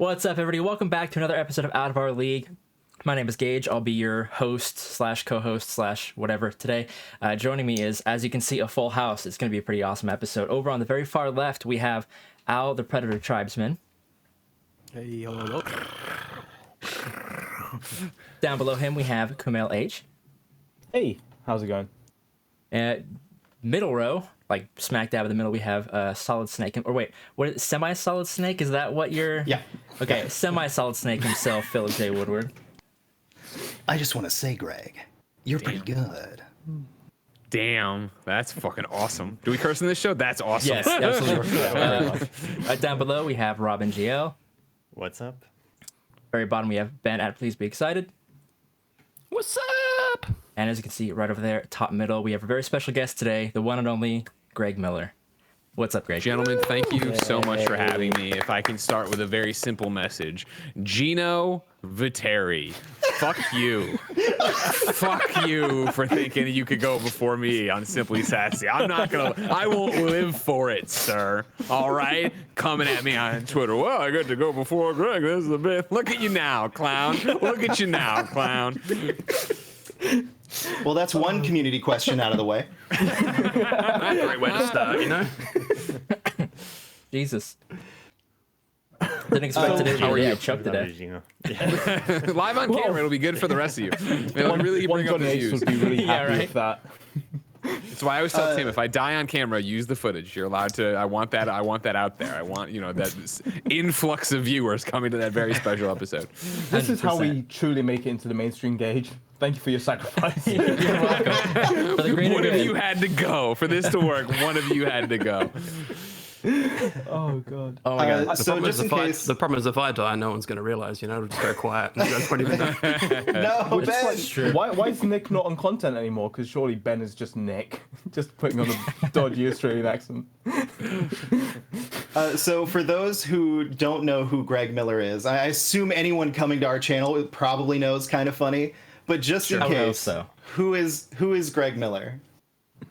What's up, everybody? Welcome back to another episode of Out of Our League. My name is Gage. I'll be your host slash co-host slash whatever today. Joining me is, as you can see, a full house. It's going to be a pretty awesome episode. Over on the very far left, we have Al, the Predator Tribesman. Hey, hello. Down below him, we have Kumail H. Hey, how's it going? Middle row, like smack dab in the middle, we have Solid Snake. Or wait, what is it, Semi-Solid Snake? Is that what you're... Yeah. Okay, Semi-Solid Snake himself, Philip J. Woodward. I just want to say, Greg, you're pretty good. Damn, that's fucking awesome. Do we curse in this show? That's awesome. Yes, absolutely. Right down below, we have Robin GL. What's up? Very bottom, we have Ben at Please Be Excited. What's up? And as you can see right over there, top middle, we have a very special guest today, the one and only Greg Miller. What's up, Greg? Gentlemen, thank you so much for having me. If I can start with a very simple message. Gino Viteri, fuck you. Fuck you for thinking you could go before me on Simply Sassy. I won't live for it, sir. All right? Coming at me on Twitter. Well, I got to go before Greg. This is the best. Look at you now, clown. Look at you now, clown. Well, that's one community question out of the way. Great way to start, you know? Jesus. Didn't expect it. how are you? Chuck today. Live on camera, it'll be good for the rest of you. It'll really bring up the views. Would be really Yeah, happy right? with that. That's why I always tell Tim, if I die on camera, use the footage. You're allowed to. I want that out there. I want, that influx of viewers coming to that very special episode. This is how 100%. we truly make it into the mainstream, Gage. Thank you for your sacrifice. You're welcome. For the greater One of good. you had to go for this to work. One of you had to go. Oh, God. Oh my god. So just in case... The problem is if I die, no one's going to realize, it'll just go quiet. And you guys won't even know. No, Ben! Why is Nick not on content anymore? Because surely Ben is just Nick. Just putting on a dodgy Australian accent. So for those who don't know who Greg Miller is, I assume anyone coming to our channel probably knows Kind of Funny. But just in I would hope case, so. who is Greg Miller?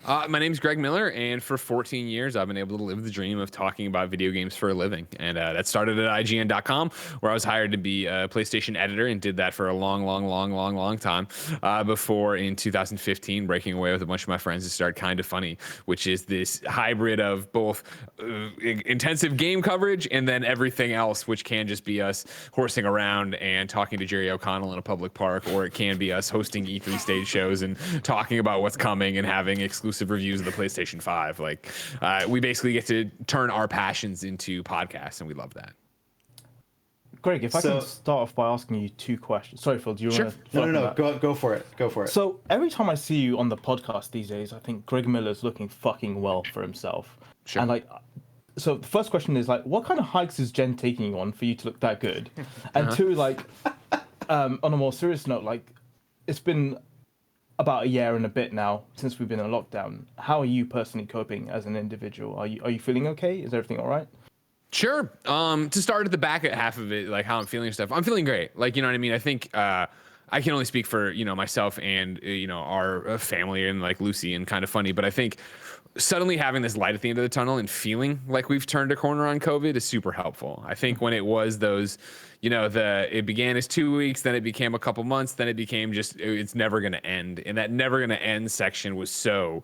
My name's Greg Miller, and for 14 years, I've been able to live the dream of talking about video games for a living. And that started at IGN.com, where I was hired to be a PlayStation editor and did that for a long time before in 2015 breaking away with a bunch of my friends to start Kind of Funny, which is this hybrid of both intensive game coverage and then everything else, which can just be us horsing around and talking to Jerry O'Connell in a public park, or it can be us hosting E3 stage shows and talking about what's coming and having exclusive reviews of the PlayStation 5. We basically get to turn our passions into podcasts, and we love that. Greg, if I can start off by asking you two questions. Sorry, Phil, do you want to... No. Go for it. Go for it. So every time I see you on the podcast these days, I think Greg Miller's looking fucking well for himself. Sure. And so the first question is what kind of hikes is Jen taking you on for you to look that good? And two, on a more serious note, it's been about a year and a bit now since we've been in lockdown. How are you personally coping as an individual? Are you feeling okay? Is everything all right? Sure. To start at the back half of it, how I'm feeling and stuff, I'm feeling great. You know what I mean? I think I can only speak for, myself and, our family and Lucy and Kind of Funny. But I think suddenly having this light at the end of the tunnel and feeling like we've turned a corner on COVID is super helpful. I think when it was those, it began as 2 weeks, then it became a couple months, then it became just, it's never going to end. And that never going to end section was so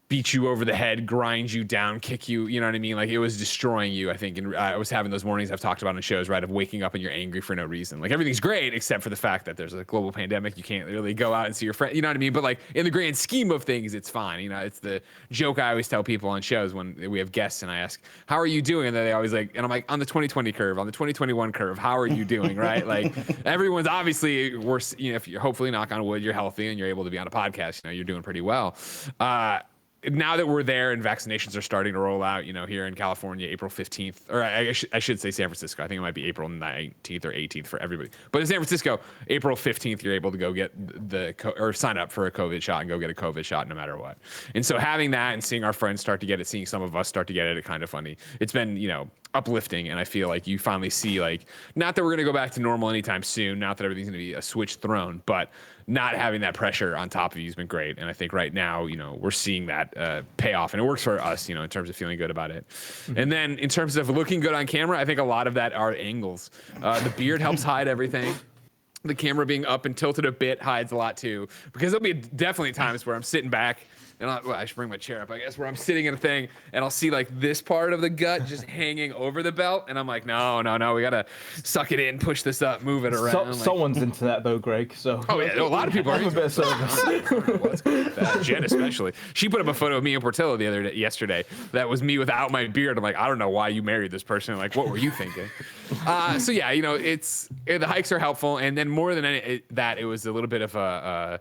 beat you over the head, grind you down, kick you, you know what I mean? It was destroying you, I think. And I was having those mornings I've talked about on shows, right, of waking up and you're angry for no reason. Everything's great except for the fact that there's a global pandemic. You can't really go out and see your friend, you know what I mean? But in the grand scheme of things, it's fine. It's the joke I always tell people on shows when we have guests and I ask, how are you doing? And then they always and I'm on the 2020 curve, on the 2021 curve, how are you doing, right? Everyone's obviously worse, if you're hopefully, knock on wood, you're healthy and you're able to be on a podcast, you're doing pretty well. Now that we're there and vaccinations are starting to roll out, here in California, April 15th, or I should say San Francisco. I think it might be April 19th or 18th for everybody. But in San Francisco, April 15th, you're able to go get or sign up for a COVID shot and go get a COVID shot no matter what. And so having that and seeing our friends start to get it, seeing some of us start to get it, Kind of Funny. It's been, uplifting. And I feel like you finally see, not that we're going to go back to normal anytime soon, not that everything's going to be a switch thrown, but not having that pressure on top of you has been great. And I think right now, we're seeing that that pay off, and it works for us, in terms of feeling good about it. And then in terms of looking good on camera, I think a lot of that are angles. The beard helps hide everything. The camera being up and tilted a bit hides a lot too, because there'll be definitely times where I'm sitting back and I should bring my chair up, I guess, where I'm sitting in a thing and I'll see like this part of the gut just hanging over the belt. And I'm like, no, we got to suck it in, push this up, move it around. Someone's into that though, Greg. So. Oh yeah, a lot of people are into it. Jen especially. She put up a photo of me in Portillo yesterday. That was me without my beard. I'm like, I don't know why you married this person. Like, what were you thinking? So yeah, the hikes are helpful. And then more than that, it was a little bit of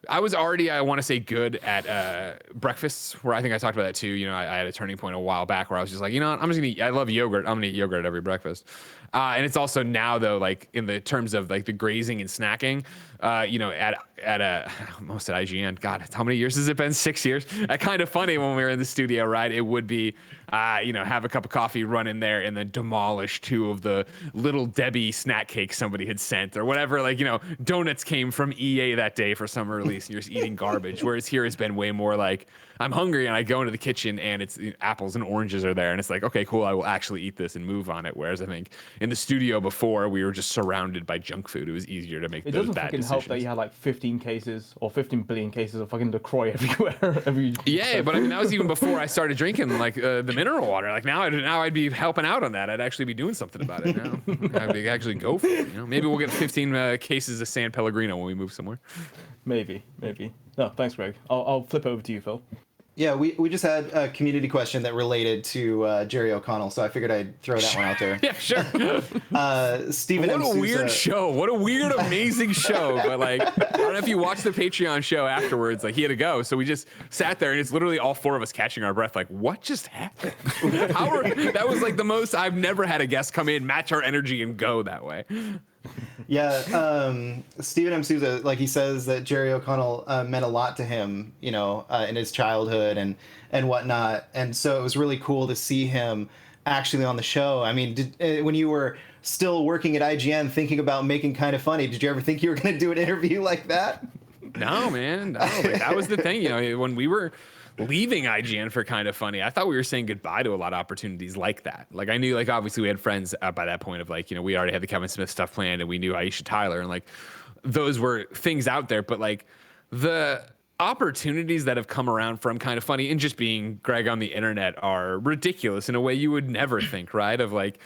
I was already, I want to say, good at breakfasts, where I think I talked about that too. I had a turning point a while back where I was just like, you know what, I'm just going to eat, I love yogurt. I'm going to eat yogurt at every breakfast. And it's also now, though, like in the terms of like the grazing and snacking, almost at IGN. God, how many years has it been? 6 years. Kind of funny when we were in the studio, right? It would be, have a cup of coffee, run in there, and then demolish 2 of the Little Debbie snack cakes somebody had sent or whatever. Like, donuts came from EA that day for summer release, and you're just eating garbage. Whereas here it's been way more like, I'm hungry and I go into the kitchen and it's apples and oranges are there, and it's like, okay, cool, I will actually eat this and move on it. Whereas I think in the studio before, we were just surrounded by junk food. It was easier to make those bad decisions. It doesn't fucking help that you had like 15 cases or 15 billion cases of fucking LaCroix everywhere. Yeah, but I mean, that was even before I started drinking like the mineral water. Like now I'd be helping out on that. I'd actually be doing something about it now. I'd actually go for it. Maybe we'll get 15 cases of San Pellegrino when we move somewhere. Maybe. No, thanks, Greg. I'll flip over to you, Phil. Yeah, we just had a community question that related to Jerry O'Connell, so I figured I'd throw that one out there. Yeah, sure. Stephen What M. a Sousa. weird show. What a weird, amazing show. But like, I don't know if you watched the Patreon show afterwards. Like, he had to go, so we just sat there, and it's literally all 4 of us catching our breath. Like, what just happened? That was like the most. I've never had a guest come in, match our energy, and go that way. Yeah, Stephen M. Sousa, like he says that Jerry O'Connell meant a lot to him, in his childhood and whatnot. And so it was really cool to see him actually on the show. I mean, when you were still working at IGN thinking about making Kind of Funny, did you ever think you were going to do an interview like that? No, man. No. Like, that was the thing, when we were leaving IGN for Kind of Funny, I thought we were saying goodbye to a lot of opportunities like that. Like, I knew, like, obviously we had friends by that point of like, we already had the Kevin Smith stuff planned, and we knew Aisha Tyler, and like those were things out there. But like the opportunities that have come around from Kind of Funny and just being Greg on the internet are ridiculous in a way you would never think, right? Of like,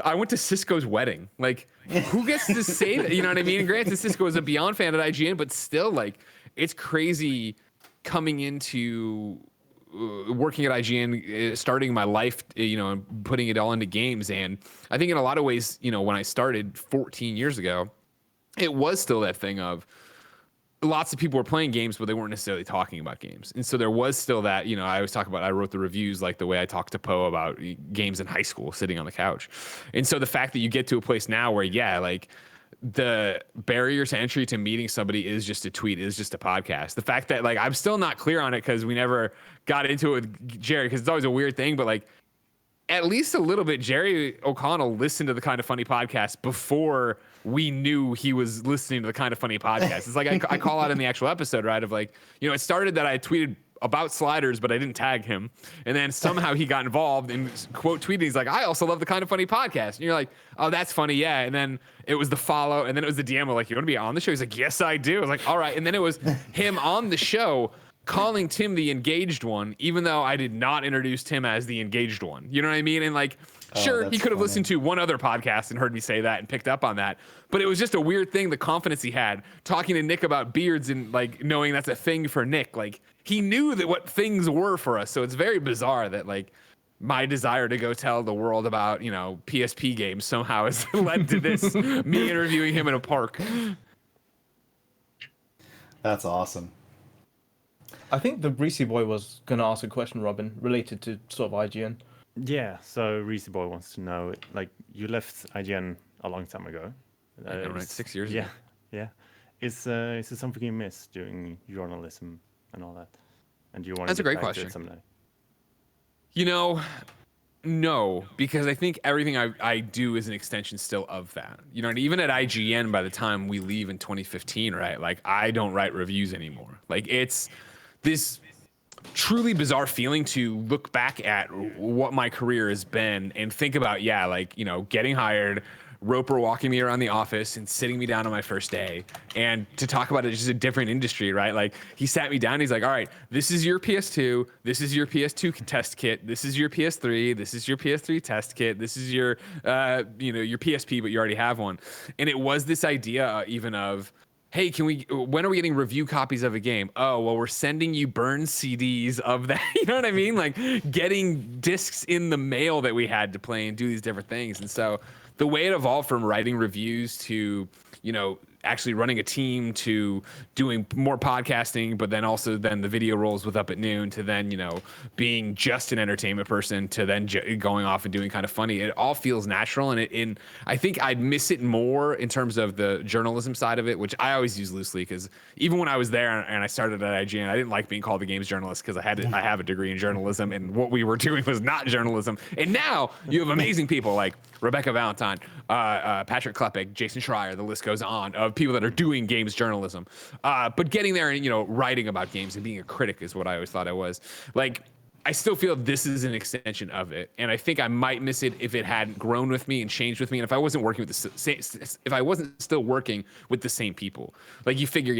I went to Cisco's wedding. Like, who gets to say that? You know what I mean? And granted, Cisco is a Beyond fan at IGN, but still, like, it's crazy coming into working at IGN, starting my life, and putting it all into games. And I think in a lot of ways, when I started 14 years ago, it was still that thing of lots of people were playing games, but they weren't necessarily talking about games. And so there was still that, I always talk about, I wrote the reviews like the way I talked to Poe about games in high school, sitting on the couch. And so the fact that you get to a place now where, yeah, like, the barrier to entry to meeting somebody is just a tweet, is just a podcast. The fact that, like, I'm still not clear on it because we never got into it with Jerry, because it's always a weird thing, but like, at least a little bit, Jerry O'Connell listened to the Kind of Funny podcast before we knew he was listening to the Kind of Funny podcast. It's like I call out in the actual episode, right, of like, it started that I tweeted about sliders, but I didn't tag him. And then somehow he got involved and quote tweeted. He's like, I also love the Kind of Funny podcast. And you're like, oh, that's funny. Yeah. And then it was the follow. And then it was the DM of like, you want to be on the show? He's like, yes, I do. I was like, all right. And then it was him on the show calling Tim the engaged one, even though I did not introduce Tim as the engaged one. You know what I mean? And like, sure, he could have listened to one other podcast and heard me say that and picked up on that. But it was just a weird thing, the confidence he had talking to Nick about beards and like knowing that's a thing for Nick. Like, he knew that what things were for us. So it's very bizarre that like my desire to go tell the world about, PSP games somehow has led to this, me interviewing him in a park. That's awesome. I think the Greasy Boy was going to ask a question, Robin, related to sort of IGN. Yeah, so Reese Boy wants to know, like, you left IGN a long time ago. Right, 6 years ago. Yeah. Is there something you miss doing journalism and all that? And do you want to get back to it someday? No, because I think everything I do is an extension still of that. And even at IGN, by the time we leave in 2015, right, like, I don't write reviews anymore. Like, it's this truly bizarre feeling to look back at what my career has been and think about, like, getting hired, Roper walking me around the office and sitting me down on my first day, and to talk about it just a different industry, right? Like, he sat me down, he's like, all right, this is your PS2, this is your PS2 test kit, this is your PS3, this is your PS3 test kit, this is your your PSP, but you already have one. And it was this idea even of, hey, when are we getting review copies of a game? Oh, well, we're sending you burned CDs of that. You know what I mean? Like, getting discs in the mail that we had to play and do these different things. And so the way it evolved from writing reviews to, actually running a team to doing more podcasting, but then also then the video rolls with Up at Noon to then, being just an entertainment person to then going off and doing kind of funny. It all feels natural. And I think I'd miss it more in terms of the journalism side of it, which I always use loosely, because even when I was there and I started at IGN, I didn't like being called a games journalist because I have a degree in journalism, and what we were doing was not journalism. And now you have amazing people like Rebecca Valentine, Patrick Klepek, Jason Schreier, the list goes on, of people that are doing games journalism. But getting there and, writing about games and being a critic is what I always thought I was. Like, I still feel this is an extension of it. And I think I might miss it if it hadn't grown with me and changed with me. And if I wasn't working with if I wasn't still working with the same people. Like, you figure,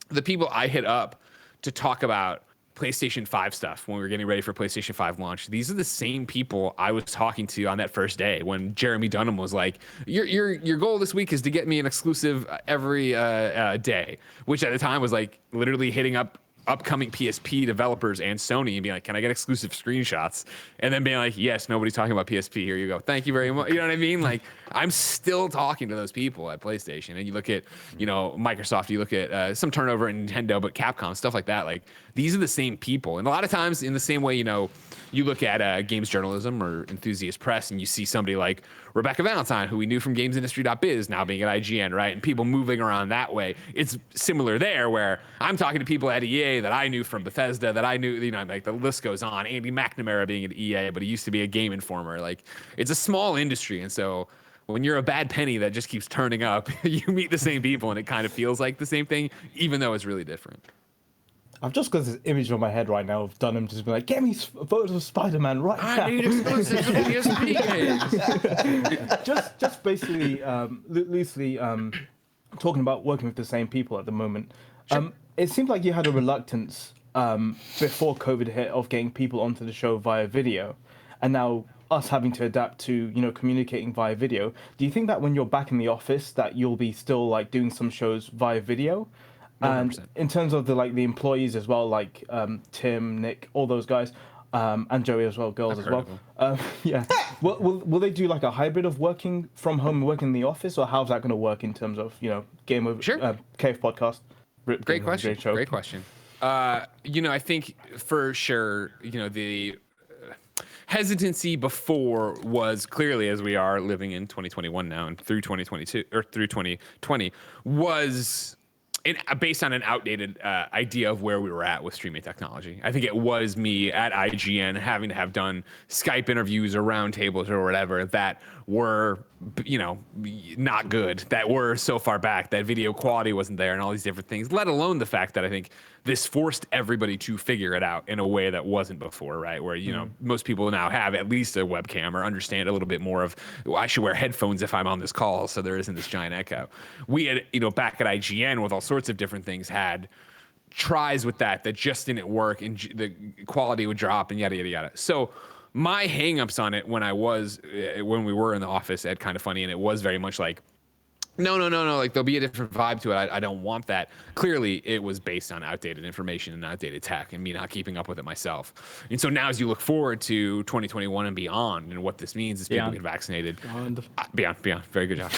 the people I hit up to talk about PlayStation 5 stuff when we were getting ready for PlayStation 5 launch, these are the same people I was talking to on that first day when Jeremy Dunham was like, your goal this week is to get me an exclusive every day, which at the time was like literally hitting up upcoming PSP developers and Sony and being like, can I get exclusive screenshots? And then being like, yes, nobody's talking about PSP. Here you go. Thank you very much. You know what I mean? Like, I'm still talking to those people at PlayStation. And you look at, Microsoft, you look at some turnover in Nintendo, but Capcom, stuff like that. Like, these are the same people. And a lot of times in the same way, you look at games journalism or enthusiast press and you see somebody like Rebecca Valentine, who we knew from gamesindustry.biz, now being at IGN, right? And people moving around that way. It's similar there, where I'm talking to people at EA that I knew from Bethesda, that I knew, like, the list goes on. Andy McNamara being at EA, but he used to be a Game Informer. Like, it's a small industry. And so when you're a bad penny that just keeps turning up, you meet the same people and it kind of feels like the same thing, even though it's really different. I've just got this image on my head right now of Dunham just being like, get me photos of Spider-Man right now. I need exclusives of PSP games. just basically loosely talking about working with the same people at the moment. Sure. It seemed like you had a reluctance before COVID hit of getting people onto the show via video, and now us having to adapt to communicating via video. Do you think that when you're back in the office that you'll be still like doing some shows via video? 100%. And in terms of the employees as well, like Tim, Nick, all those guys, and Joey as well, girls as well. Yeah. Will they do like a hybrid of working from home and working in the office, or how's that going to work in terms of Game Over Cave Podcast? Great question. Great question. I think for sure, the hesitancy before was clearly, as we are living in 2021 now and through 2022 or through 2020, was based on an outdated idea of where we were at with streaming technology. I think it was me at IGN having to have done Skype interviews or roundtables or whatever that were, not good, that were so far back that video quality wasn't there and all these different things, let alone the fact that I think this forced everybody to figure it out in a way that wasn't before, right? Where, most people now have at least a webcam or understand a little bit more of, well, I should wear headphones if I'm on this call so there isn't this giant echo. We had, back at IGN with all sorts of different things had tries with that just didn't work and the quality would drop and yada, yada, yada. So my hangups on it when we were in the office at Kind of Funny, and it was very much like, no, like there'll be a different vibe to it. I don't want that. Clearly, it was based on outdated information and outdated tech and me not keeping up with it myself. And so now as you look forward to 2021 and beyond, and what this means is people get vaccinated. Beyond. Very good job,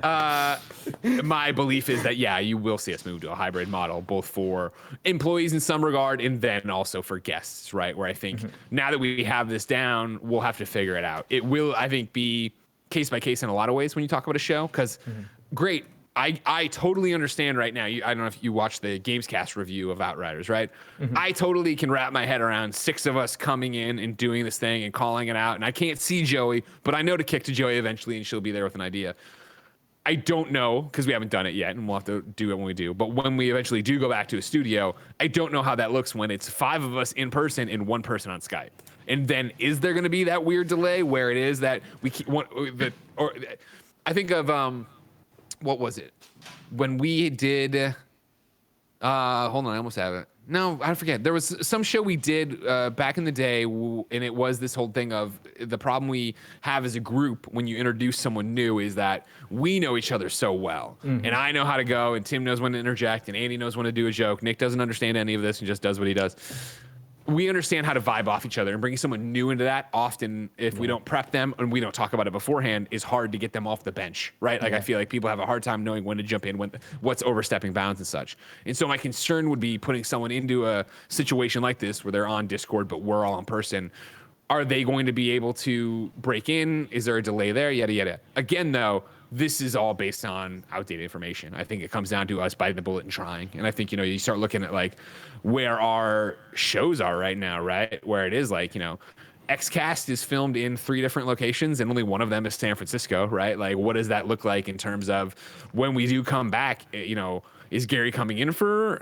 boys. My belief is that, you will see us move to a hybrid model, both for employees in some regard and then also for guests, right? Where I think now that we have this down, we'll have to figure it out. It will, I think, be case by case in a lot of ways when you talk about a show, because great, I totally understand right now. I don't know if you watched the Gamescast review of Outriders, right? I totally can wrap my head around 6 of us coming in and doing this thing and calling it out, and I can't see Joey, but I know to kick to Joey eventually and she'll be there with an idea. I don't know because we haven't done it yet, and we'll have to do it when we do. But when we eventually do go back to a studio, I don't know how that looks when it's 5 of us in person and 1 person on Skype. And then is there going to be that weird delay where it is that we keep or I think of what was it when we did? Hold on, I almost have it. No, I forget. There was some show we did back in the day, and it was this whole thing of the problem we have as a group when you introduce someone new is that we know each other so well. And I know how to go, and Tim knows when to interject, and Andy knows when to do a joke. Nick doesn't understand any of this and just does what he does. We understand how to vibe off each other, and bringing someone new into that often, if we don't prep them and we don't talk about it beforehand, is hard to get them off the bench, right? Like I feel like people have a hard time knowing when to jump in, what's overstepping bounds and such. And so my concern would be putting someone into a situation like this where they're on Discord, but we're all in person. Are they going to be able to break in? Is there a delay there? Yada, yada. Again, though, this is all based on outdated information. I think it comes down to us biting the bullet and trying. And I think, you start looking at like where our shows are right now, right? Where it is like, XCast is filmed in 3 different locations and only one of them is San Francisco, right? Like, what does that look like in terms of when we do come back, is Gary coming in for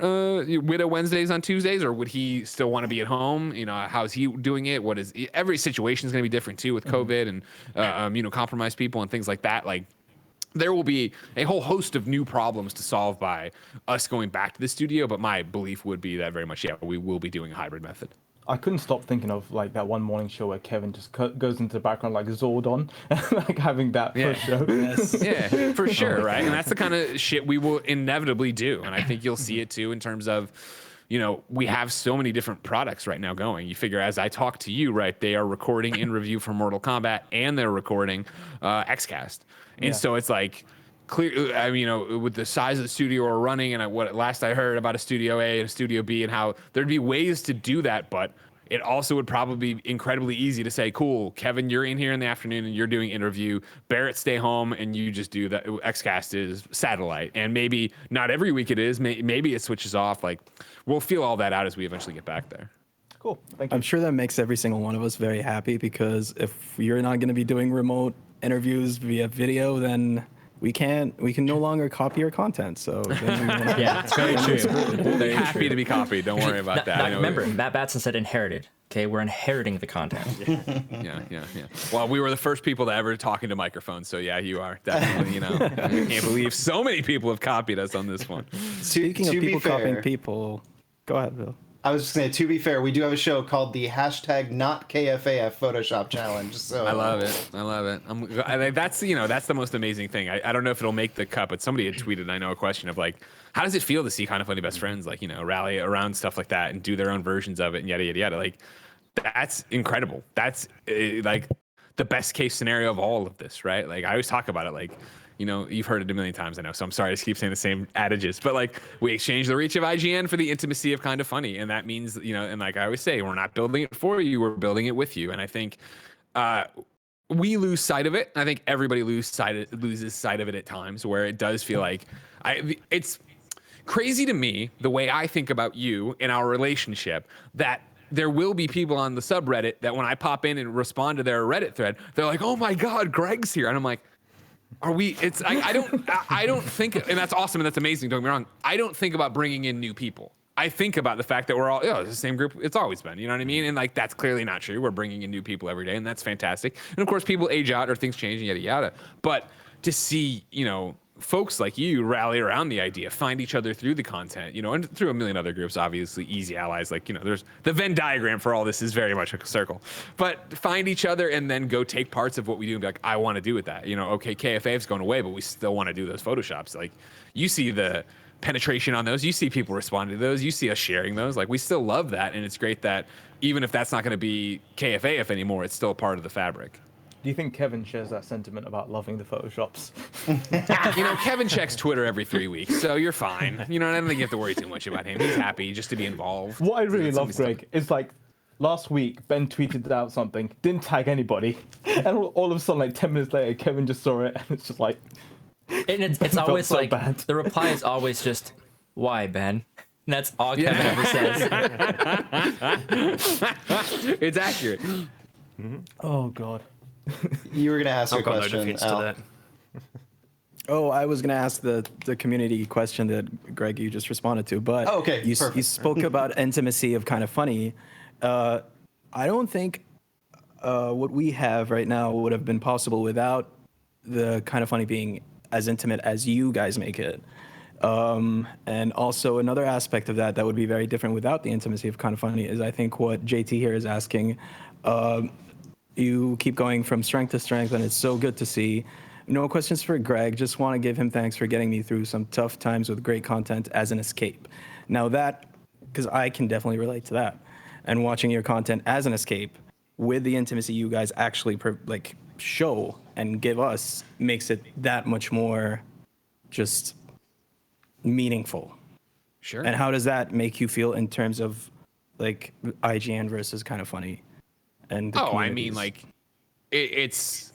Widow Wednesdays on Tuesdays, or would he still want to be at home? How's he doing it? Every situation is going to be different too with COVID and immunocompromised people and things like that. Like, there will be a whole host of new problems to solve by us going back to the studio, but my belief would be that very much, we will be doing a hybrid method. I couldn't stop thinking of like that one morning show where Kevin just goes into the background like Zordon, like having that first show. Yes. Yeah, for sure, right? And that's the kind of shit we will inevitably do. And I think you'll see it too in terms of, we have so many different products right now going. You figure as I talk to you, right, they are recording in review for Mortal Kombat and they're recording XCast. And so it's like clear. I mean, with the size of the studio we're running, and what last I heard about a Studio A and a Studio B, and how there'd be ways to do that, but it also would probably be incredibly easy to say, cool, Kevin, you're in here in the afternoon and you're doing interview. Barrett, stay home and you just do that. XCast is satellite, and maybe not every week it is. Maybe it switches off. Like, we'll feel all that out as we eventually get back there. Cool. Thank you. I'm sure that makes every single one of us very happy, because if you're not going to be doing remote interviews via video, then we can no longer copy your content. So yeah, it's very true. We'll be happy to be copied. Don't worry about that. Remember, Matt Batson said inherited. Okay, we're inheriting the content. Yeah. Well, we were the first people to ever talk into microphones, so yeah, you are definitely. I can't believe so many people have copied us on this one. Speaking of people copying people, go ahead, Bill. I was just saying, to be fair, we do have a show called the #NotKFAF Photoshop Challenge. So I love it. That's the most amazing thing. I don't know if it'll make the cut, but somebody had tweeted, I know, a question of like, how does it feel to see Kind of Funny Best Friends rally around stuff like that and do their own versions of it and yada yada yada. Like, that's incredible. That's like the best case scenario of all of this, right? Like, I always talk about it like, you've heard it a million times, I know, so I'm sorry to keep saying the same adages, but like, we exchange the reach of IGN for the intimacy of Kind of Funny. And that means, and like I always say, we're not building it for you, we're building it with you. And I think we lose sight of it. I think everybody loses sight of it at times, where it does feel like it's crazy to me, the way I think about you and our relationship, that there will be people on the subreddit that when I pop in and respond to their Reddit thread, they're like, oh my God, Greg's here. And I'm like, are we? It's I don't think, and that's awesome and that's amazing. Don't get me wrong. I don't think about bringing in new people. I think about the fact that we're all it's the same group. It's always been. You know what I mean? And like, that's clearly not true. We're bringing in new people every day, and that's fantastic. And of course, people age out or things change and yada yada. But to see folks like you rally around the idea, find each other through the content, and through a million other groups, obviously easy allies. Like, there's the Venn diagram for all this is very much a circle, but find each other and then go take parts of what we do and be like, I want to do with that. Okay, KFA is going away, but we still want to do those Photoshops. Like, you see the penetration on those, you see people responding to those, you see us sharing those. Like, we still love that. And it's great that even if that's not going to be KFAF anymore, it's still a part of the fabric. Do you think Kevin shares that sentiment about loving the Photoshops? Kevin checks Twitter every 3 weeks, so you're fine. I don't think you have to worry too much about him. He's happy just to be involved. What I really love, Greg, is like last week, Ben tweeted out something, didn't tag anybody, and all of a sudden, like 10 minutes later, Kevin just saw it, and it's just like... And it's always so like, bad. The reply is always just, why, Ben? And that's all Kevin ever says. It's accurate. Oh, God. You were going to ask I've a got no question, defense Al. to Oh, I was going to ask the community question that Greg you just responded to, but okay, you perfect. spoke about intimacy of Kind of Funny. I don't think what we have right now would have been possible without the Kind of Funny being as intimate as you guys make it. And also another aspect of that would be very different without the intimacy of Kind of Funny is I think what JT here is asking. You keep going from strength to strength, and it's so good to see. No questions for Greg. Just want to give him thanks for getting me through some tough times with great content as an escape. Now that, because I can definitely relate to that, and watching your content as an escape with the intimacy you guys actually show and give us makes it that much more just meaningful. Sure. And how does that make you feel in terms of like IGN versus Kind of Funny? And I mean, like, it's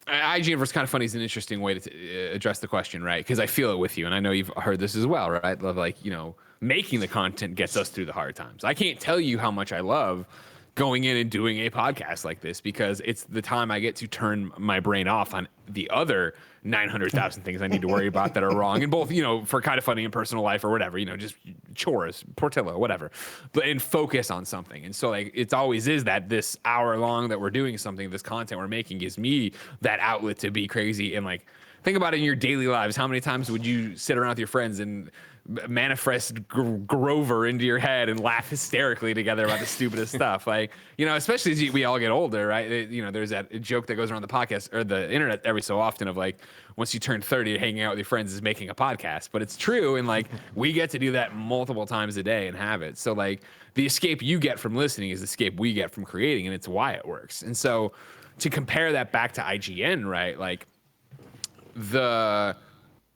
IGN versus Kind of Funny is an interesting way to address the question, right? Because I feel it with you, and I know you've heard this as well, right? Like, making the content gets us through the hard times. I can't tell you how much I love going in and doing a podcast like this because it's the time I get to turn my brain off on the other 900,000 things I need to worry about that are wrong, and both, for Kind of Funny in personal life or whatever, just chores, Portillo, whatever, and focus on something. And so like it's always is that this hour long that we're doing something, this content we're making gives me that outlet to be crazy. And like, think about it in your daily lives. How many times would you sit around with your friends and manifest Grover into your head and laugh hysterically together about the stupidest stuff? Like, especially as we all get older, right? There's that joke that goes around the podcast or the internet every so often of like, once you turn 30, hanging out with your friends is making a podcast. But it's true. And like, we get to do that multiple times a day and have it. So like the escape you get from listening is the escape we get from creating, and it's why it works. And so to compare that back to IGN, right? Like, the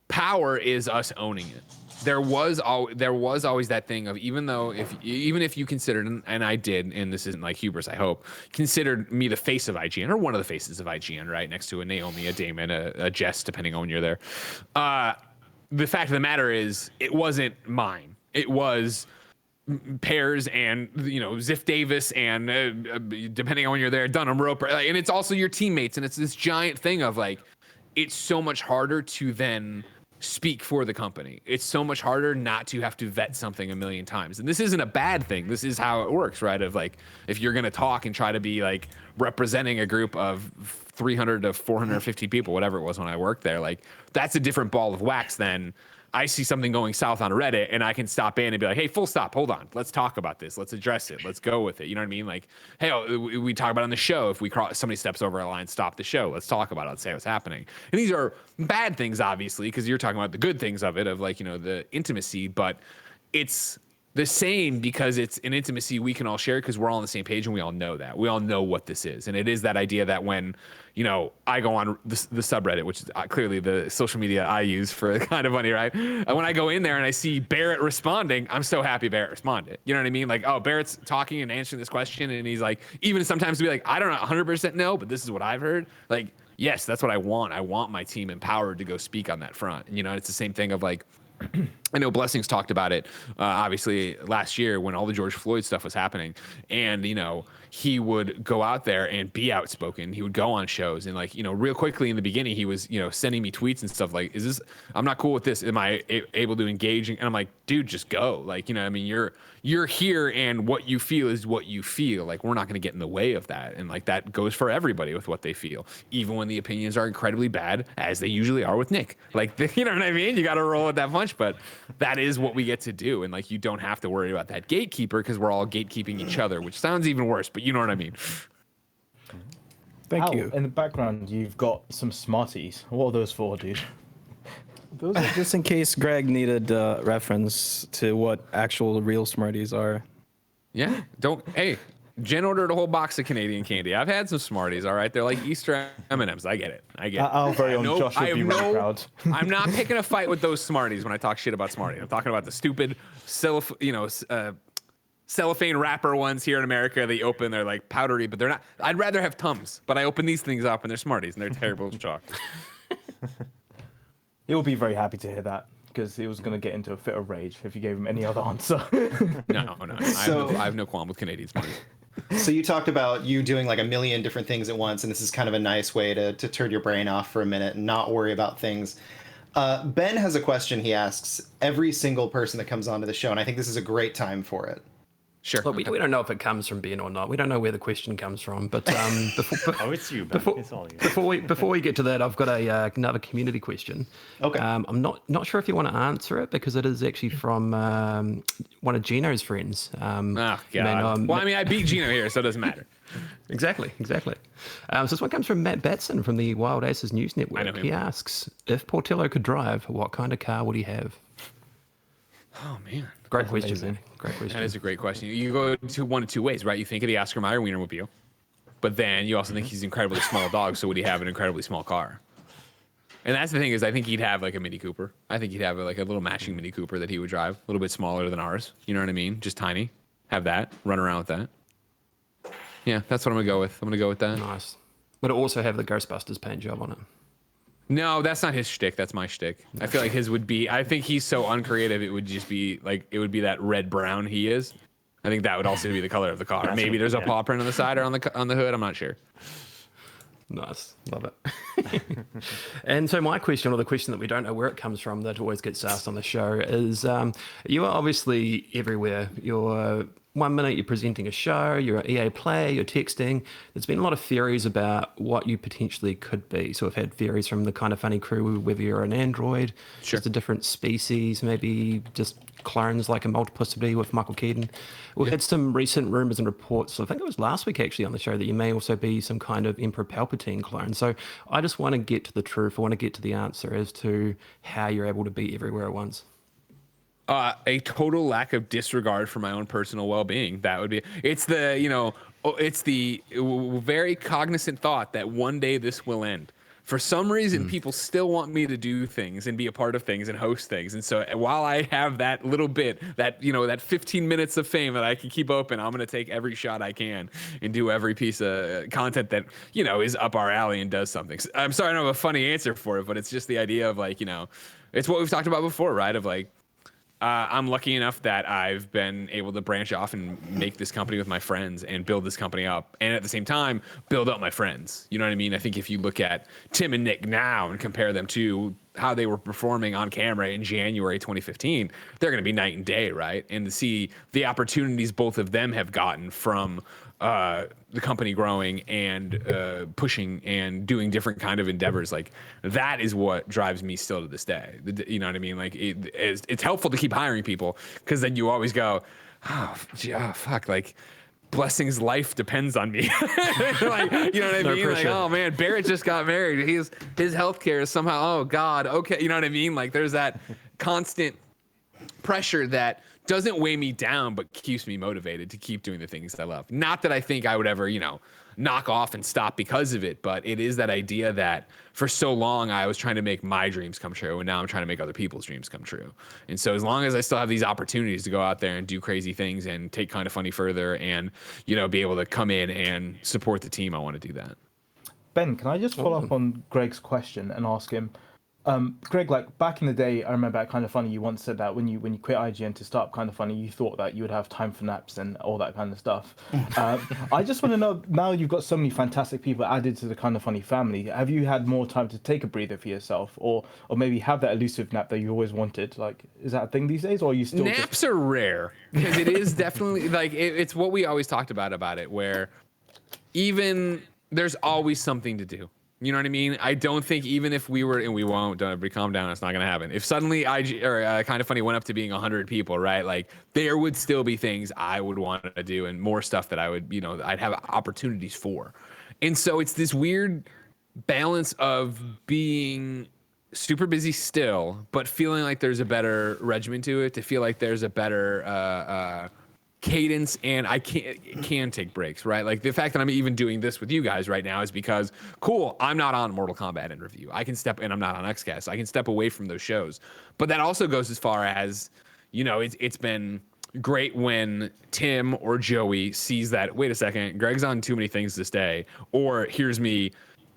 power is us owning it. There was always that thing of even if you considered, and I did, and this isn't like hubris, I hope, considered me the face of IGN or one of the faces of IGN, right, next to a Naomi, a Damon, a Jess, depending on when you're there. The fact of the matter is, it wasn't mine. It was Pears and Ziff Davis and depending on when you're there, Dunham Roper, and it's also your teammates, and it's this giant thing of like, it's so much harder to then speak for the company. It's so much harder not to have to vet something a million times. And this isn't a bad thing. This is how it works, right? Of like, if you're going to talk and try to be like representing a group of 300 to 450 people, whatever it was when I worked there, like that's a different ball of wax than I see something going south on Reddit and I can stop in and be like, hey, full stop, hold on. Let's talk about this. Let's address it. Let's go with it. You know what I mean? Like, hey, we talk about it on the show. If somebody steps over a line, stop the show. Let's talk about it. Let's say what's happening. And these are bad things, obviously, because you're talking about the good things of it, of like, the intimacy, but it's the same because it's an intimacy we can all share because we're all on the same page and we all know that. We all know what this is. And it is that idea that when, I go on the subreddit, which is clearly the social media I use for Kind of Funny, right? And when I go in there and I see Barrett responding, I'm so happy Barrett responded. You know what I mean? Like, oh, Barrett's talking and answering this question. And he's like, even sometimes to be like, I don't know 100% know, but this is what I've heard. Like, yes, that's what I want. I want my team empowered to go speak on that front. And, it's the same thing of like, I know Blessings talked about it, obviously, last year when all the George Floyd stuff was happening. And, he would go out there and be outspoken. He would go on shows and like, real quickly in the beginning, he was, sending me tweets and stuff like, I'm not cool with this. Am I able to engage? And I'm like, dude, just go. Like, I mean, you're here and what you feel is what you feel. Like, we're not going to get in the way of that. And like, that goes for everybody with what they feel, even when the opinions are incredibly bad, as they usually are with Nick. Like, you know what I mean? You got to roll with that punch, but that is what we get to do. And like, you don't have to worry about that gatekeeper because we're all gatekeeping each other, which sounds even worse, but you know what I mean? Thank you. In the background, you've got some Smarties. What are those for, dude? Those are just in case Greg needed reference to what actual real Smarties are. Yeah. Hey, Jen ordered a whole box of Canadian candy. I've had some Smarties, all right? They're like Easter M&Ms. I get it. Our very own Josh would be really proud. I'm not picking a fight with those Smarties when I talk shit about Smarties. I'm talking about the stupid, cellophane wrapper ones here in America. They open, they're like powdery, but they're not. I'd rather have Tums, but I open these things up and they're Smarties and they're terrible as chalk. He'll be very happy to hear that because he was going to get into a fit of rage if you gave him any other answer. No. I have no qualm with Canadian Smarties. So you talked about you doing like a million different things at once, and this is kind of a nice way to turn your brain off for a minute and not worry about things. Ben has a question he asks every single person that comes onto the show, and I think this is a great time for it. Sure. Look, we don't know if it comes from Ben or not. We don't know where the question comes from. But Oh, it's you, Ben. It's all you. before we get to that, I've got another community question. Okay. I'm not sure if you want to answer it because it is actually from one of Gino's friends. Oh, God. Well, I mean, I beat Gino here, so it doesn't matter. Exactly. So this one comes from Matt Batson from the Wild Aces News Network. I know him. He asks, if Portillo could drive, what kind of car would he have? Oh, man. Great question, man. Great question. That is a great question. You go to one of two ways, right? You think of the Oscar Mayer Wienermobile, but then you also think he's an incredibly small dog, so would he have an incredibly small car? And that's the thing is I think he'd have like a Mini Cooper. I think he'd have like a little matching Mini Cooper that he would drive, a little bit smaller than ours. You know what I mean? Just tiny. Have that. Run around with that. Yeah, that's what I'm going to go with. I'm going to go with that. Nice. Would it also have the Ghostbusters paint job on it? No, that's not his shtick. That's my shtick. I feel like his would be. I think he's so uncreative. It would just be like it would be that red brown he is. I think that would also be the color of the car. Maybe there's a paw print on the side or on the hood. I'm not sure. Nice, love it. And so my question, or the question that we don't know where it comes from, that always gets asked on the show, is you are obviously everywhere. You're 1 minute you're presenting a show, you're an EA player, you're texting. There's been a lot of theories about what you potentially could be. So we've had theories from the Kind of Funny crew, whether you're an android, just a different species, maybe just clones like a multiplicity with Michael Keaton. We had some recent rumors and reports, I think it was last week actually on the show, that you may also be some kind of Emperor Palpatine clone. So I just want to get to the truth. I want to get to the answer as to how you're able to be everywhere at once. A total lack of disregard for my own personal well-being. That would be. It's the it's the very cognizant thought that one day this will end. For some reason, people still want me to do things and be a part of things and host things. And so while I have that little bit, that that 15 minutes of fame that I can keep open, I'm going to take every shot I can and do every piece of content that is up our alley and does something. I'm sorry I don't have a funny answer for it, but it's just the idea of it's what we've talked about before, right? Of I'm lucky enough that I've been able to branch off and make this company with my friends and build this company up, and at the same time build up my friends. You know what I mean? I think if you look at Tim and Nick now and compare them to how they were performing on camera in January 2015, they're going to be night and day, right? And to see the opportunities both of them have gotten from the company growing and pushing and doing different kind of endeavors, that is what drives me still to this day. You know what I mean? It's helpful to keep hiring people because then you always go, oh fuck, Blessing's life depends on me. You know what I mean? Pressure. Oh man, Barrett just got married. His healthcare is somehow, oh God, okay. You know what I mean? There's that constant pressure that doesn't weigh me down, but keeps me motivated to keep doing the things I love. Not that I think I would ever, knock off and stop because of it, but it is that idea that for so long I was trying to make my dreams come true, and now I'm trying to make other people's dreams come true. And so as long as I still have these opportunities to go out there and do crazy things and take Kind of Funny further and, be able to come in and support the team, I want to do that. Ben, can I just follow up on Greg's question and ask him, Greg, back in the day, I remember at Kind of Funny, you once said that when you quit IGN to start Kind of Funny, you thought that you would have time for naps and all that kind of stuff. I just want to know, now you've got so many fantastic people added to the Kind of Funny family, have you had more time to take a breather for yourself, or maybe have that elusive nap that you always wanted? Is that a thing these days, or are you still naps are rare, because it is definitely it's what we always talked about it, where even there's always something to do. You know what I mean? I don't think even if we were, and we won't, don't everybody calm down, it's not going to happen. If suddenly Kind of Funny went up to being 100 people, right? There would still be things I would want to do and more stuff that I would, I'd have opportunities for. And so it's this weird balance of being super busy still, but feeling like there's a better regimen to it, to feel like there's a better cadence, and I can take breaks, right? The fact that I'm even doing this with you guys right now is because, cool, I'm not on Mortal Kombat in review. I can step, and I'm not on XCast. I can step away from those shows. But that also goes as far as, it's been great when Tim or Joey sees that, wait a second, Greg's on too many things this day, or here's me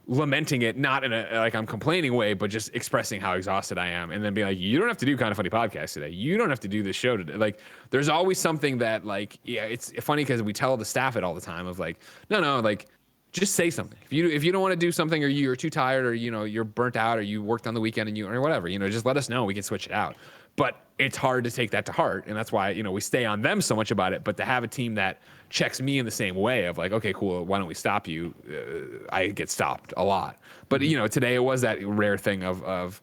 lamenting it, not in a like I'm complaining way, but just expressing how exhausted I am, and then being like, you don't have to do Kind of Funny podcast today. You don't have to do this show today. Like, there's always something that like, yeah, it's funny because we tell the staff it all the time of like, no, like, just say something. If you don't want to do something, or you're too tired, or you're burnt out, or you worked on the weekend and or whatever, just let us know. We can switch it out. But it's hard to take that to heart, and that's why we stay on them so much about it. But to have a team that checks me in the same way of like, okay, cool, why don't we stop you? I get stopped a lot. But today it was that rare thing of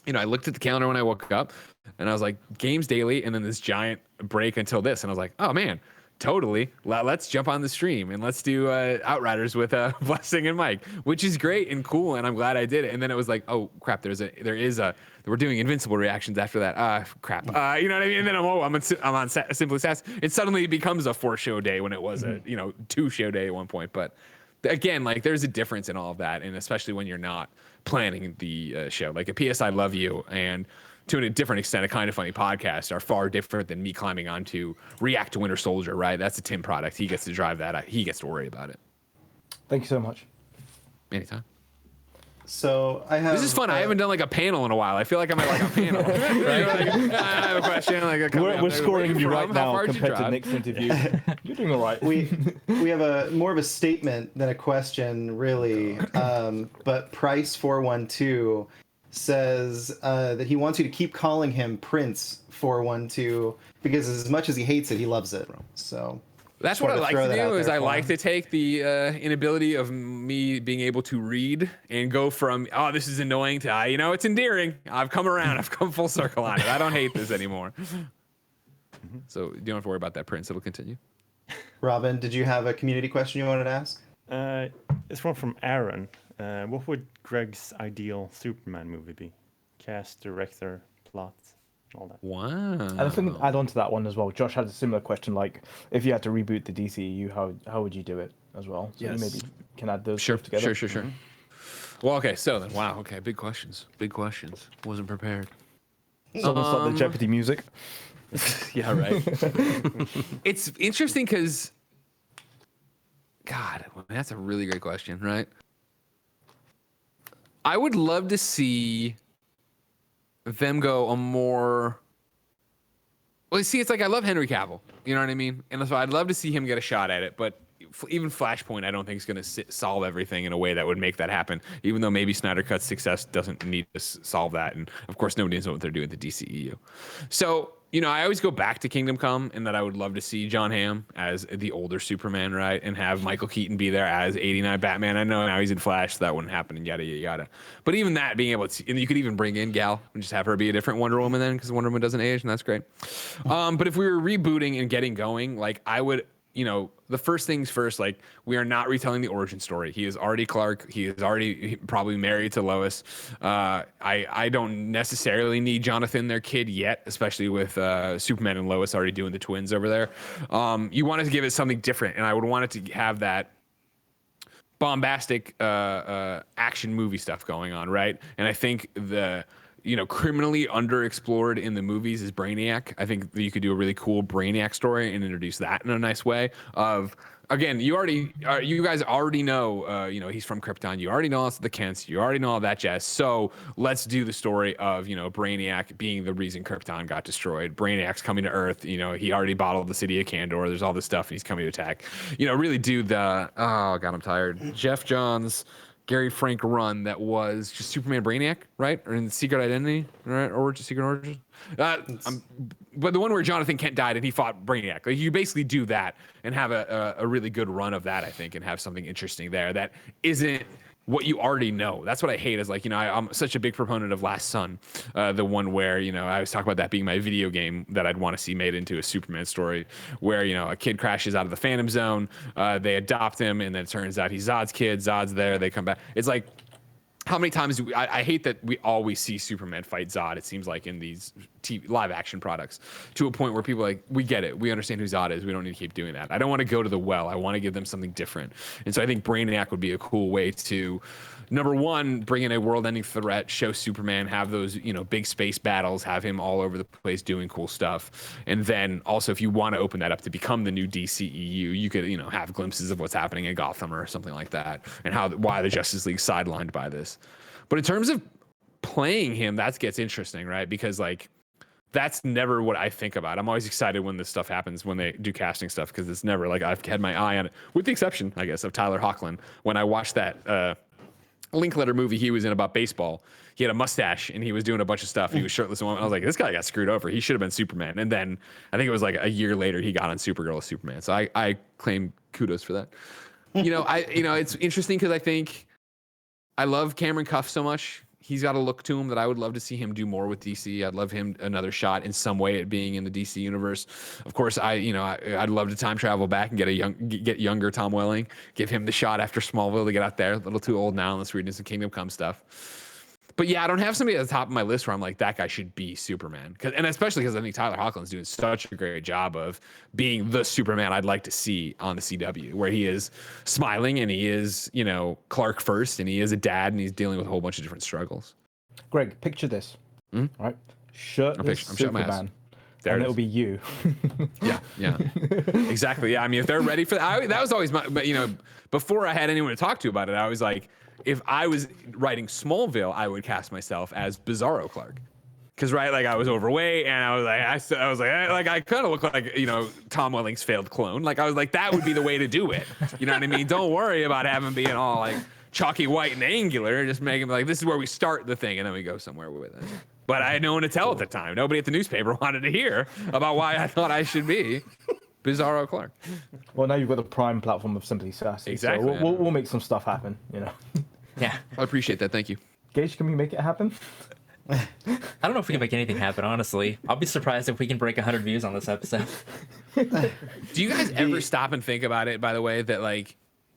I looked at the calendar when I woke up, and I was like, games daily, and then this giant break until this, and I was like, oh man. Totally. Let's jump on the stream and let's do Outriders with Blessing and Mike, which is great and cool, and I'm glad I did it. And then it was like, oh crap, we're doing Invincible reactions after that. Crap. You know what I mean? And then I'm on Simply Sass. It suddenly becomes a 4-show day when it was a 2-show day at one point. But again, like there's a difference in all of that, and especially when you're not planning the show. Like a PS I Love You and to a different extent, a Kind of Funny podcast are far different than me climbing onto React to Winter Soldier, right? That's a Tim product. He gets to drive that. He gets to worry about it. Thank you so much. Anytime. So I have. This is fun. I haven't done like a panel in a while. I feel like I'm at like a panel. Right? I have a question. We're scoring you right now compared compared to Nick's interview. You're doing all right. We have more of a statement than a question, really. But Price412 says that he wants you to keep calling him Prince 412 because as much as he hates it, he loves it. So that's what I like to do. Is I like to take the inability of me being able to read and go from this is annoying to it's endearing. I've come around. I've come full circle on it. I don't hate this anymore. So you don't have to worry about that, Prince. It'll continue. Robin, did you have a community question you wanted to ask? It's one from Aaron. What would Greg's ideal Superman movie be? Cast, director, plot, all that. Wow. And I think add on to that one as well. Josh had a similar question, like if you had to reboot the DCEU, how would you do it as well? So you maybe can add those stuff together. Sure. Well, okay, so then, wow, okay, big questions. Wasn't prepared. Someone start the Jeopardy music. Yeah, right. It's interesting because, God, that's a really great question, right? I would love to see them go a more. Well, see, it's like I love Henry Cavill. You know what I mean? And so I'd love to see him get a shot at it. But even Flashpoint, I don't think is going to solve everything in a way that would make that happen. Even though maybe Snyder Cut's success doesn't need to solve that. And of course, nobody knows what they're doing with the DCEU. So. I always go back to Kingdom Come, and that I would love to see John Hamm as the older Superman, right? And have Michael Keaton be there as 89 Batman. I know now he's in Flash, so that wouldn't happen, and yada, yada, yada. But even that, being able to, and you could even bring in Gal and just have her be a different Wonder Woman then, because Wonder Woman doesn't age, and that's great. But if we were rebooting and getting going, like, I would, the first things first, like, we are not retelling the origin story. He is already Clark. He is already probably married to Lois. I don't necessarily need Jonathan, their kid, yet, especially with Superman and Lois already doing the twins over there. You wanted to give it something different, and I would want it to have that bombastic action movie stuff going on, right? And I think the criminally underexplored in the movies is Brainiac. I think that you could do a really cool Brainiac story and introduce that in a nice way. Again, you guys already know, he's from Krypton. You already know it's the Kents. You already know all that jazz. So let's do the story of, Brainiac being the reason Krypton got destroyed. Brainiac's coming to Earth. He already bottled the city of Kandor. There's all this stuff, and he's coming to attack. Really do the, oh, God, I'm tired. Jeff Johns, Gary Frank run that was just Superman Brainiac, right? Or in Secret Identity, right? Or just Secret Origins. But the one where Jonathan Kent died and he fought Brainiac. Like, you basically do that and have a really good run of that, I think, and have something interesting there that isn't what you already know. That's what I hate is, like, I'm such a big proponent of Last Son, the one where, I always talk about that being my video game that I'd want to see made into a Superman story where, a kid crashes out of the Phantom Zone, they adopt him, and then it turns out he's Zod's kid, Zod's there, they come back. It's like, how many times do I hate that we always see Superman fight Zod, it seems like, in these live action products, to a point where people are like, we get it. We understand who Zod is. We don't need to keep doing that. I don't want to go to the well. I want to give them something different. And so I think Brainiac would be a cool way to, number one, bring in a world-ending threat, show Superman, have those, big space battles, have him all over the place doing cool stuff. And then also, if you want to open that up to become the new DCEU, you could, have glimpses of what's happening in Gotham or something like that, and why the Justice League sidelined by this. But in terms of playing him, that gets interesting, right? Because that's never what I think about. I'm always excited when this stuff happens, when they do casting stuff, because it's never I've had my eye on it, with the exception, I guess, of Tyler Hoechlin. When I watched that Linkletter movie he was in about baseball, he had a mustache and he was doing a bunch of stuff. And he was shirtless. And I was like, this guy got screwed over. He should have been Superman. And then I think it was a year later he got on Supergirl as Superman. So I claim kudos for that. It's interesting because I think I love Cameron Cuff so much. He's got a look to him that I would love to see him do more with DC. I'd love him another shot in some way at being in the DC universe. Of course, I'd love to time travel back and get younger Tom Welling, give him the shot after Smallville to get out there. A little too old now. Let's read some Kingdom Come stuff. But yeah, I don't have somebody at the top of my list where I'm like, that guy should be Superman. And especially because I think Tyler Hoechlin's doing such a great job of being the Superman I'd like to see on the CW, where he is smiling and he is, Clark first, and he is a dad, and he's dealing with a whole bunch of different struggles. Greg, picture this. Right? Shirtless Superman. There and it'll be you. Yeah. Exactly. Yeah. I mean, if they're ready for that, that was always before I had anyone to talk to about it, I was like, if I was writing Smallville, I would cast myself as Bizarro Clark. Because, right, I was overweight, and I was like, I kind of look like, Tom Welling's failed clone. I was like, that would be the way to do it. You know what I mean? Don't worry about having being all, chalky white and angular. Just make him this is where we start the thing, and then we go somewhere with it. But I had no one to tell at the time. Nobody at the newspaper wanted to hear about why I thought I should be Bizarro Clark. Well, now you've got the prime platform of Simply Sassy. Exactly. So we'll make some stuff happen, Yeah. I appreciate that. Thank you. Gage, can we make it happen? I don't know if we can make anything happen, honestly. I'll be surprised if we can break 100 views on this episode. Do you guys ever stop and think about it, by the way, that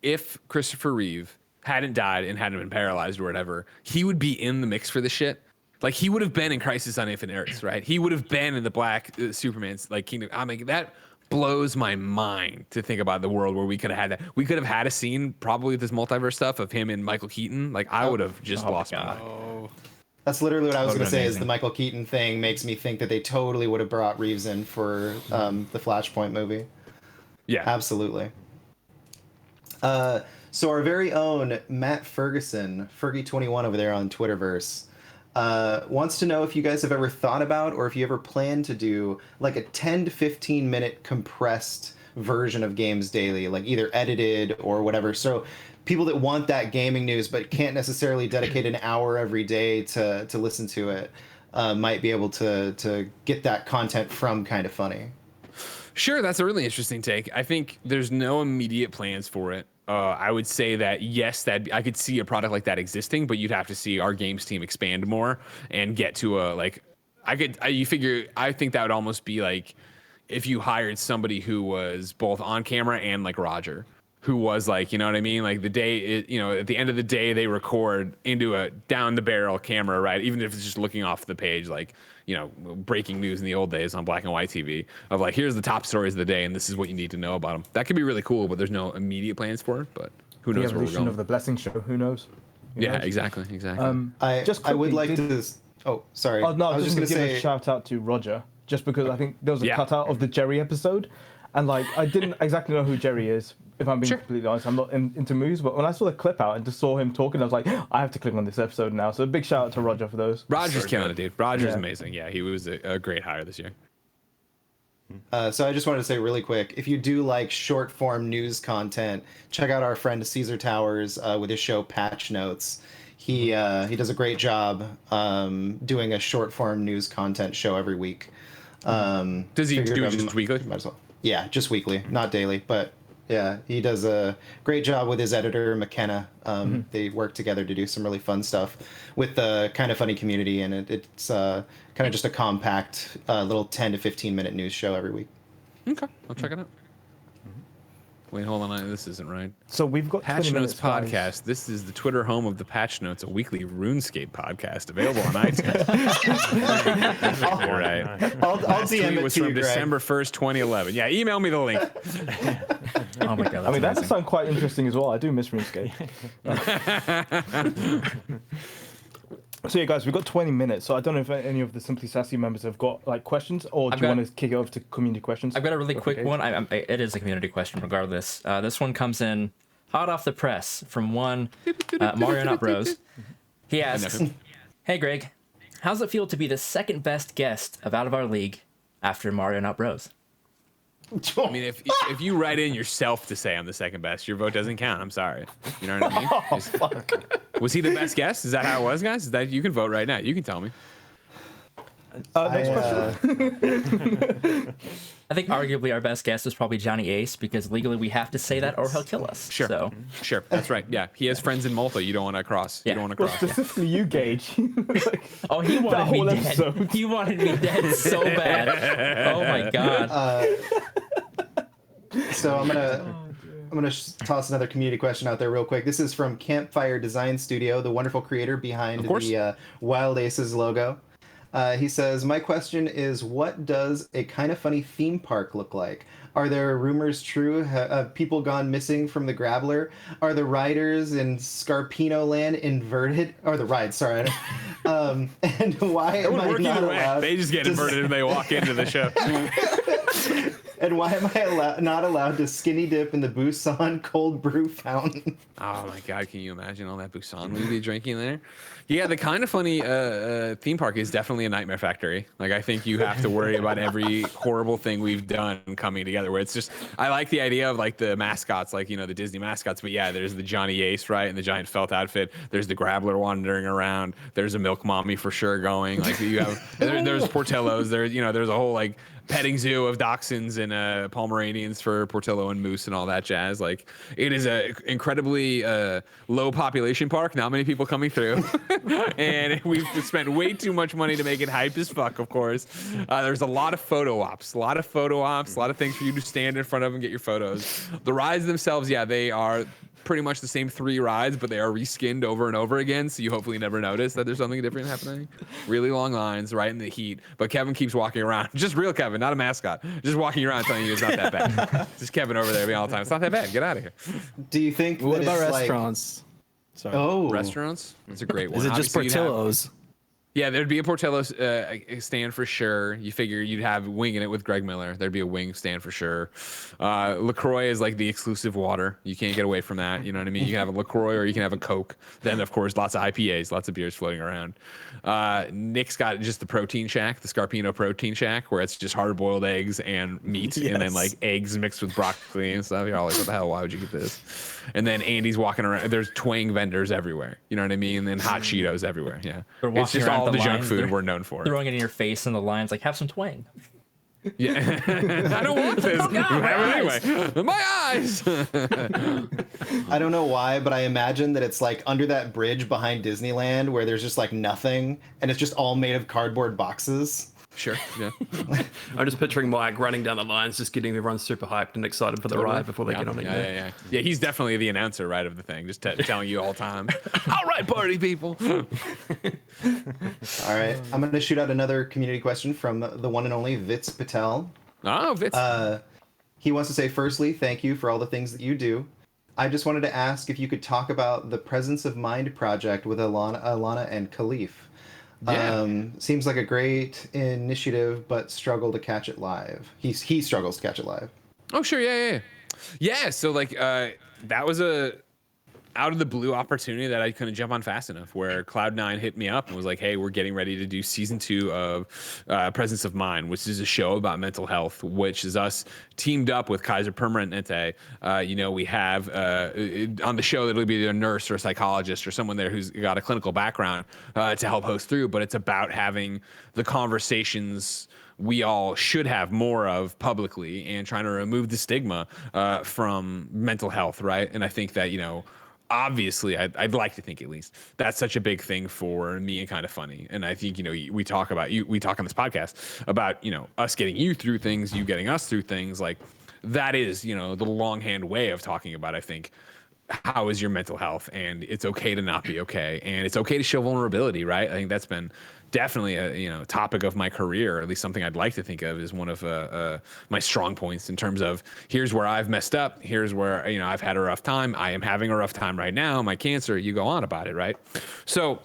if Christopher Reeve hadn't died and hadn't been paralyzed or whatever, he would be in the mix for this shit? He would have been in Crisis on Infinite Earths, right? He would have been in the Black Superman's Kingdom. I mean, that blows my mind to think about the world where we could have had that. We could have had a scene, probably with this multiverse stuff, of him and Michael Keaton. I would have just lost my mind. That's literally what I was going to say. amazing. Is the Michael Keaton thing makes me think that they totally would have brought Reeves in for the Flashpoint movie. Yeah, Absolutely. So our very own Matt Ferguson, Fergie21 over there on Twitterverse, wants to know if you guys have ever thought about, or if you ever plan to do, a 10 to 15 minute compressed version of Games Daily, either edited or whatever. So people that want that gaming news but can't necessarily dedicate an hour every day to listen to it might be able to get that content from Kind of Funny. Sure, that's a really interesting take. I think there's no immediate plans for it. I would say that, yes, that I could see a product like that existing, but you'd have to see our games team expand more and get to I think that would almost be if you hired somebody who was both on camera and Roger, who was you know what I mean? The day, at the end of the day, they record into a down the barrel camera, right? Even if it's just looking off the page, breaking news in the old days on black and white TV of here's the top stories of the day and this is what you need to know about them. That could be really cool, but there's no immediate plans for it. But who knows The where we're evolution going? of the Blessing Show. Who knows? Yeah, exactly. I would like to. Oh, sorry. Oh no, I was just going gonna to give say. a shout out to Roger, just because I think there was a Yeah. cutout of the Jerry episode, and I didn't exactly know who Jerry is. If I'm being completely honest, I'm not into movies, but when I saw the clip out and just saw him talking, I was like, I have to click on this episode now. So a big shout out to Roger for those. Roger's killing it, dude. Roger's Yeah. amazing. Yeah, he was a great hire this year. So I just wanted to say really quick, if you do like short form news content, check out our friend Caesar Towers with his show Patch Notes. He does a great job doing a short form news content show every week. Does he Figured do it I'm- just weekly? Might as well. Yeah, just weekly, not daily, but yeah, he does a great job with his editor McKenna. They work together to do some really fun stuff with the Kind of Funny community, and it's kind of just a compact little 10 to 15 minute news show every week. Okay, I'll check it out. Wait, hold on. This isn't right. So we've got Patch 20 Notes minutes, guys. podcast. This is the Twitter home of the Patch Notes, a weekly RuneScape podcast available on iTunes. You're right. I'll DM Tweet it was to you, from Greg. December 1st, 2011. Yeah, email me the link. Oh my god. I mean, that does amazing. sound quite interesting as well. I do miss RuneScape. So yeah, guys, we've got 20 minutes. So I don't know if any of the Simply Sassy members have got like questions, or do I've you got- want to kick it over to community questions? I've got a really Go for quick Gage. one. It is a community question, regardless. This one comes in hot off the press from one Mario Not Bros. He asks, "Hey Greg, how's it feel to be the second best guest of Out of Our League after Mario Not Bros?" I mean, if you write in yourself to say I'm the second best, your vote doesn't count. I'm sorry. You know what I mean? Was he the best guest? Is that how it was, guys? Is that you can vote right now? You can tell me. Next question. I think arguably our best guest is probably Johnny Ace, because legally we have to say that or he'll kill us. Sure. So Sure, that's right. Yeah, he has friends in Malta. You don't want to cross. Yeah. You don't want to Well, cross. specifically you, Gage. Like, oh, he wanted me whole dead. episode. He wanted me dead so bad. Oh my god. So I'm gonna toss another community question out there real quick. This is from Campfire Design Studio, the wonderful creator behind the Wild Aces logo. He says, "My question is, what does a kind of funny theme park look like? Are there rumors true? Have people gone missing from the Grabbler? Are the riders in Scarpino Land inverted? Or the rides, sorry. And why It am would I work not either way. allowed They just get to inverted and they walk into the show. And why am I not allowed to skinny dip in the Busan cold brew fountain?" Oh my god, can you imagine all that Busan we'd be drinking there? Yeah, the kind of funny theme park is definitely a nightmare factory. Like, I think you have to worry about every horrible thing we've done coming together, where it's just, I like the idea of like the mascots, like, you know, the Disney mascots, but yeah, there's the Johnny Ace, right, and the giant felt outfit. There's the Grabbler wandering around. There's a Milk Mommy for sure going. Like, you have, there's Portillo's. There's, you know, there's a whole like petting zoo of dachshunds and Pomeranians for Portillo and Moose and all that jazz. Like, it is a incredibly low population park. Not many people coming through, and we've spent way too much money to make it hype as fuck. Of course, there's a lot of photo ops, a lot of things for you to stand in front of and get your photos. The rides themselves, yeah, they are pretty much the same 3 rides, but they are reskinned over and over again, so you hopefully never notice that there's something different happening. Really long lines, right in the heat, but Kevin keeps walking around. Just real Kevin, not a mascot. Just walking around telling you it's not that bad. Just Kevin over there all the time. It's not that bad. Get out of here. Do you think What that about it's restaurants? Like, oh, Restaurants? That's a great one. Is it just Obviously, you'd have- Portillo's? Yeah, there'd be a Portillo stand for sure. You figure you'd have winging it with Greg Miller. There'd be a wing stand for sure. LaCroix is like the exclusive water. You can't get away from that. You know what I mean? You can have a LaCroix or you can have a Coke. Then, of course, lots of IPAs, lots of beers floating around. Nick's got just the protein shack, the Scarpino protein shack, where it's just hard-boiled eggs and meat, and then like eggs mixed with broccoli and stuff. You're all like, what the hell? Why would you get this? And then Andy's walking around. There's twang vendors everywhere. You know what I mean? And then hot Cheetos everywhere. Yeah. They're It's walking just around all the the junk lines. food They're we're known for. throwing it in your face, and the lines like, have some twang. Yeah. I don't want this. Anyway, my eyes. I don't know why, but I imagine that it's like under that bridge behind Disneyland where there's just like nothing, and it's just all made of cardboard boxes. Sure. Yeah. I'm just picturing Mike running down the lines, just getting everyone super hyped and excited for the ride before they get on it. Yeah. He's definitely the announcer, right, of the thing, just telling you all the time. All right, party people. All right, I'm going to shoot out another community question from the one and only Vitz Patel. Oh, Vitz. He wants to say, firstly, thank you for all the things that you do. I just wanted to ask if you could talk about the Presence of Mind project with Alana and Khalif. Yeah. Seems like a great initiative, but struggle to catch it live. He struggles to catch it live. Oh, sure. Yeah. So like, that was a out of the blue opportunity that I couldn't jump on fast enough, where Cloud9 hit me up and was like, hey, we're getting ready to do season 2 of Presence of Mind, which is a show about mental health, which is us teamed up with Kaiser Permanente. We have on the show, that'll be a nurse or a psychologist or someone there who's got a clinical background to help host through, but it's about having the conversations we all should have more of publicly and trying to remove the stigma from mental health, right? And I think that, obviously, I'd like to think at least that's such a big thing for me and Kind of Funny. And I think, we talk on this podcast about, us getting you through things, you getting us through things. Like, that is, you know, the longhand way of talking about, I think, how is your mental health, and it's okay to not be okay, and it's okay to show vulnerability, right? I think that's been definitely a, you know, topic of my career, or at least something I'd like to think of as one of my strong points in terms of here's where I've messed up, here's where, you know, I've had a rough time, I am having a rough time right now, my cancer, you go on about it, right? So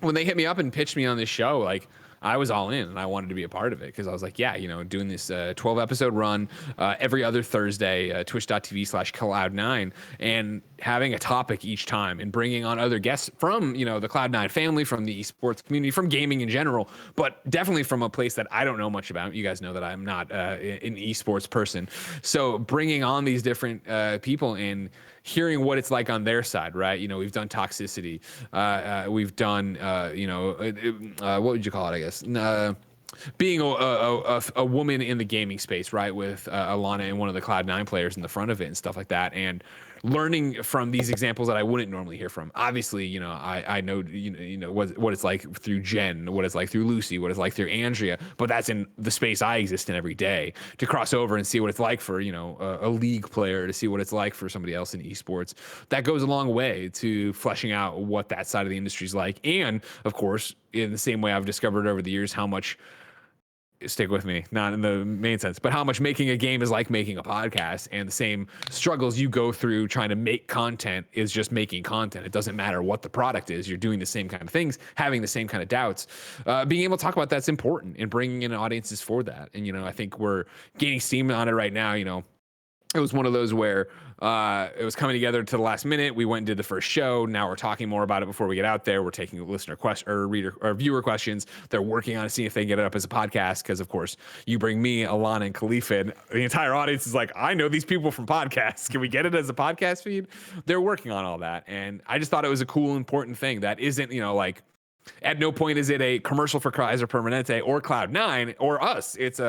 when they hit me up and pitched me on this show, like, I was all in and I wanted to be a part of it because I was like, yeah, you know, doing this 12 episode run every other Thursday, twitch.tv/Cloud9, and having a topic each time and bringing on other guests from, you know, the Cloud9 family, from the esports community, from gaming in general, but definitely from a place that I don't know much about. You guys know that I'm not an esports person. So bringing on these different people and hearing what it's like on their side, right? You know, we've done toxicity. We've done, you know, what would you call it, I guess? Being a woman in the gaming space, right? With Alana and one of the Cloud9 players in the front of it and stuff like that. And learning from these examples that I wouldn't normally hear from. Obviously, you know, I know, you know what it's like through Jen, what it's like through Lucy, what it's like through Andrea, but that's in the space I exist in every day. To cross over and see what it's like for, you know, a league player, to see what it's like for somebody else in esports, that goes a long way to fleshing out what that side of the industry is like. And of course, in the same way I've discovered over the years how much, stick with me, not in the main sense, but how much making a game is like making a podcast, and the same struggles you go through trying to make content is just making content. It doesn't matter what the product is. You're doing the same kind of things, having the same kind of doubts. Being able to talk about that's important, and bringing in audiences for that. And, you know, I think we're gaining steam on it right now. You know, it was one of those where it was coming together to the last minute. We went and did the first show. Now we're talking more about it before we get out there. We're taking listener or reader or viewer questions. They're working on it, seeing if they can get it up as a podcast. Because of course, you bring me, Alana, and Khalifa, and the entire audience is like, I know these people from podcasts. Can we get it as a podcast feed? They're working on all that, and I just thought it was a cool, important thing that isn't, you know, like, at no point is it a commercial for Kaiser Permanente or Cloud9 or us. It's